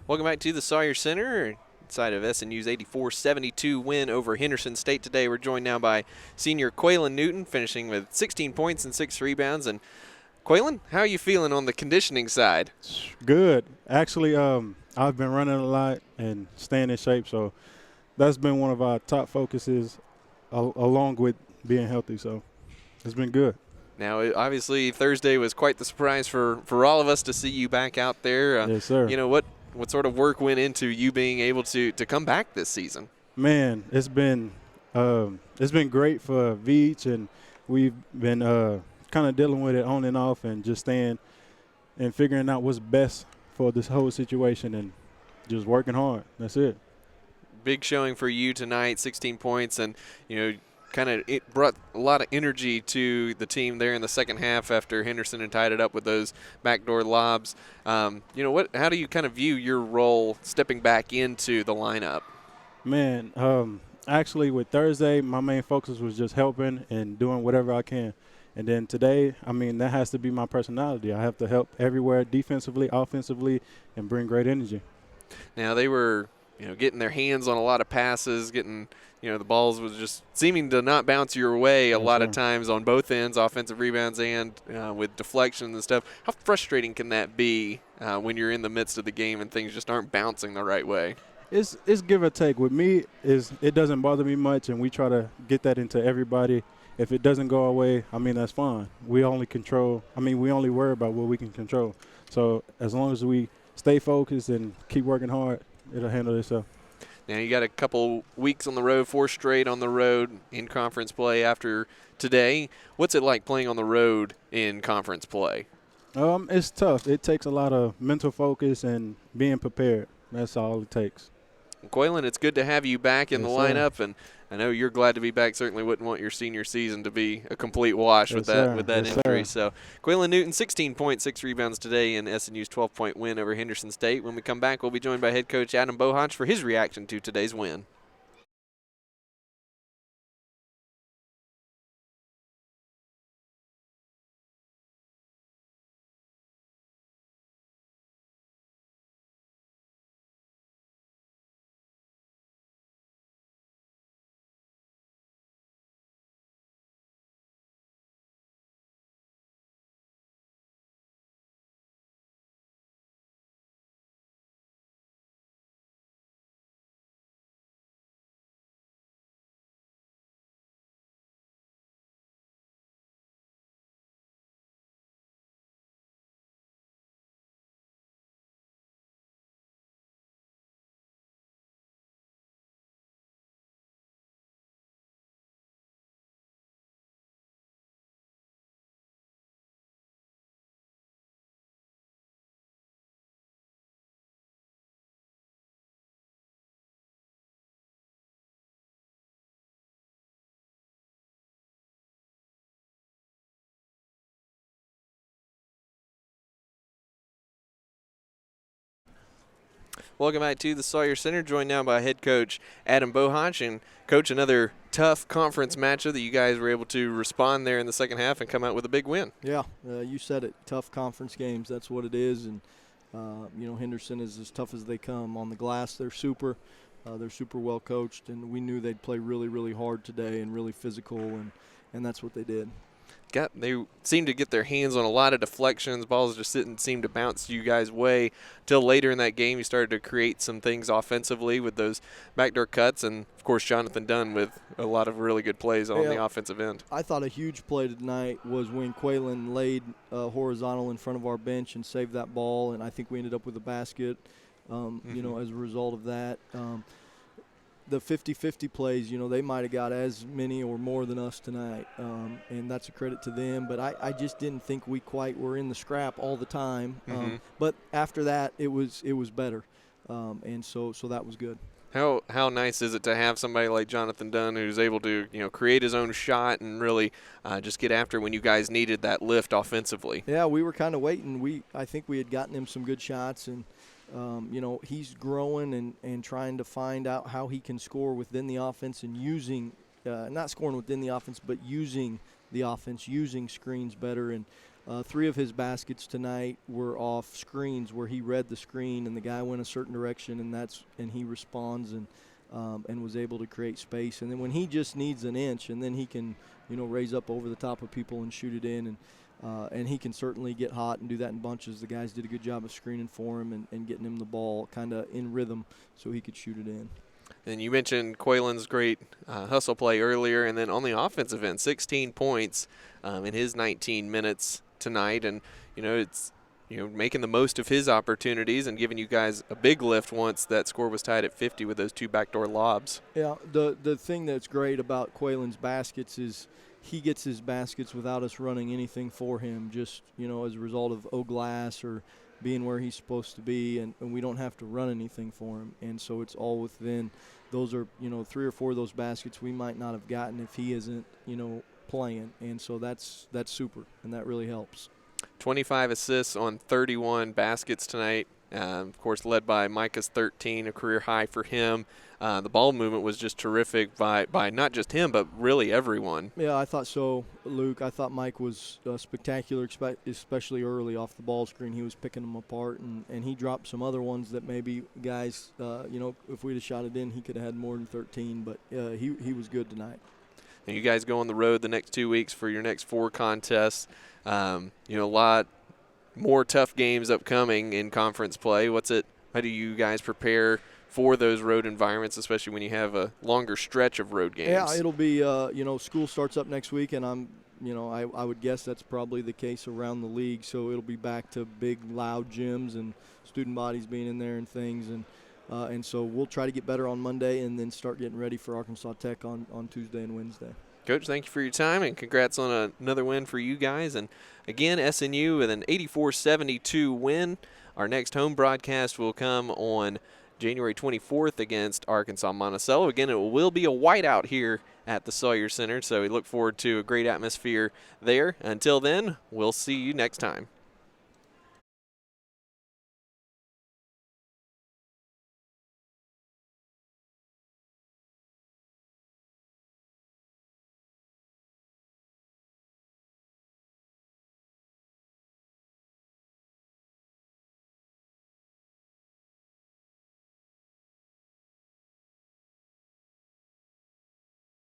Welcome back to the Sawyer Center. Inside of SNU's 84-72 win over Henderson State today. We're joined now by senior Quaylen Newton, finishing with 16 points and 6 rebounds. And Quaylen, how are you feeling on the conditioning side? Good. Actually, I've been running a lot and staying in shape, so that's been one of our top focuses along with being healthy, so it's been good. Now, obviously, Thursday was quite the surprise for all of us to see you back out there. Yes, sir. You know, what sort of work went into you being able to come back this season? Man, it's been great for Veach, and we've been kind of dealing with it on and off and just staying and figuring out what's best for this whole situation and just working hard. That's it. Big showing for you tonight, 16 points, and, you know, it brought a lot of energy to the team there in the second half after Henderson had tied it up with those backdoor lobs. You know, how do you kind of view your role stepping back into the lineup? Man, actually with Thursday, my main focus was just helping and doing whatever I can. And then today, I mean, that has to be my personality. I have to help everywhere, defensively, offensively, and bring great energy. Now, they were, you know, getting their hands on a lot of passes, getting, you know, the balls was just seeming to not bounce your way a lot of times on both ends, offensive rebounds and with deflections and stuff. How frustrating can that be when you're in the midst of the game and things just aren't bouncing the right way? It's give or take. With me, it doesn't bother me much, and we try to get that into everybody. If it doesn't go our way, I mean, that's fine. We only worry about what we can control. So as long as we stay focused and keep working hard, it'll handle itself. Now, you got a couple weeks on the road, 4 straight on the road in conference play after today. What's it like playing on the road in conference play? It's tough. It takes a lot of mental focus and being prepared. That's all it takes. Quaylen, it's good to have you back in the lineup, and I know you're glad to be back. Certainly wouldn't want your senior season to be a complete wash with that injury. So Quaylen Newton, 16 points, 6 rebounds today in SNU's 12-point win over Henderson State. When we come back, we'll be joined by head coach Adam Bohach for his reaction to today's win. Welcome back to the Sawyer Center, joined now by head coach Adam Bohach. And, Coach, another tough conference matchup that you guys were able to respond there in the second half and come out with a big win. Yeah, you said it, tough conference games. That's what it is. And, you know, Henderson is as tough as they come. On the glass, they're super well coached, and we knew they'd play really, really hard today and really physical, and that's what they did. They seemed to get their hands on a lot of deflections. Balls just didn't seem to bounce you guys' way till later in that game. You started to create some things offensively with those backdoor cuts, and, of course, Jonathan Dunn with a lot of really good plays on the offensive end. I thought a huge play tonight was when Quaylen laid horizontal in front of our bench and saved that ball, and I think we ended up with a basket, you know, as a result of that. The 50-50 plays, you know, they might have got as many or more than us tonight, and that's a credit to them. But I just didn't think we quite were in the scrap all the time. But after that, it was better, and so that was good. How nice is it to have somebody like Jonathan Dunn who's able to, you know, create his own shot and really just get after when you guys needed that lift offensively? Yeah, we were kind of waiting. I think we had gotten him some good shots, and you know, he's growing and trying to find out how he can score within the offense and using, not scoring within the offense, but using the offense, using screens better. And 3 of his baskets tonight were off screens where he read the screen and the guy went a certain direction, and he responds and was able to create space. And then when he just needs an inch, and then he can, you know, raise up over the top of people and shoot it in. And And he can certainly get hot and do that in bunches. The guys did a good job of screening for him and getting him the ball kind of in rhythm so he could shoot it in. And you mentioned Quaylen's great hustle play earlier, and then on the offensive end, 16 points in his 19 minutes tonight. And, it's making the most of his opportunities and giving you guys a big lift once that score was tied at 50 with those 2 backdoor lobs. Yeah, the thing that's great about Quaylen's baskets is he gets his baskets without us running anything for him, just, as a result of O-glass or being where he's supposed to be, and we don't have to run anything for him. And so it's all within. Those are, 3 or 4 of those baskets we might not have gotten if he isn't, playing. And so that's super, and that really helps. 25 assists on 31 baskets tonight. Of course, led by Micah's 13, a career high for him. The ball movement was just terrific by not just him, but really everyone. Yeah, I thought so, Luke. I thought Mike was spectacular, especially early off the ball screen. He was picking them apart, and he dropped some other ones that maybe guys, if we'd have shot it in, he could have had more than 13. But he was good tonight. And you guys go on the road the next 2 weeks for your next 4 contests. A lot more tough games upcoming in conference play. How do you guys prepare for those road environments, especially when you have a longer stretch of road games? Yeah, it'll be, school starts up next week, and I would guess that's probably the case around the league. So it'll be back to big, loud gyms and student bodies being in there and things. And so we'll try to get better on Monday and then start getting ready for Arkansas Tech on Tuesday and Wednesday. Coach, thank you for your time, and congrats on another win for you guys. And again, SNU with an 84-72 win. Our next home broadcast will come on January 24th against Arkansas Monticello. Again, it will be a whiteout here at the Sawyer Center, so we look forward to a great atmosphere there. Until then, we'll see you next time.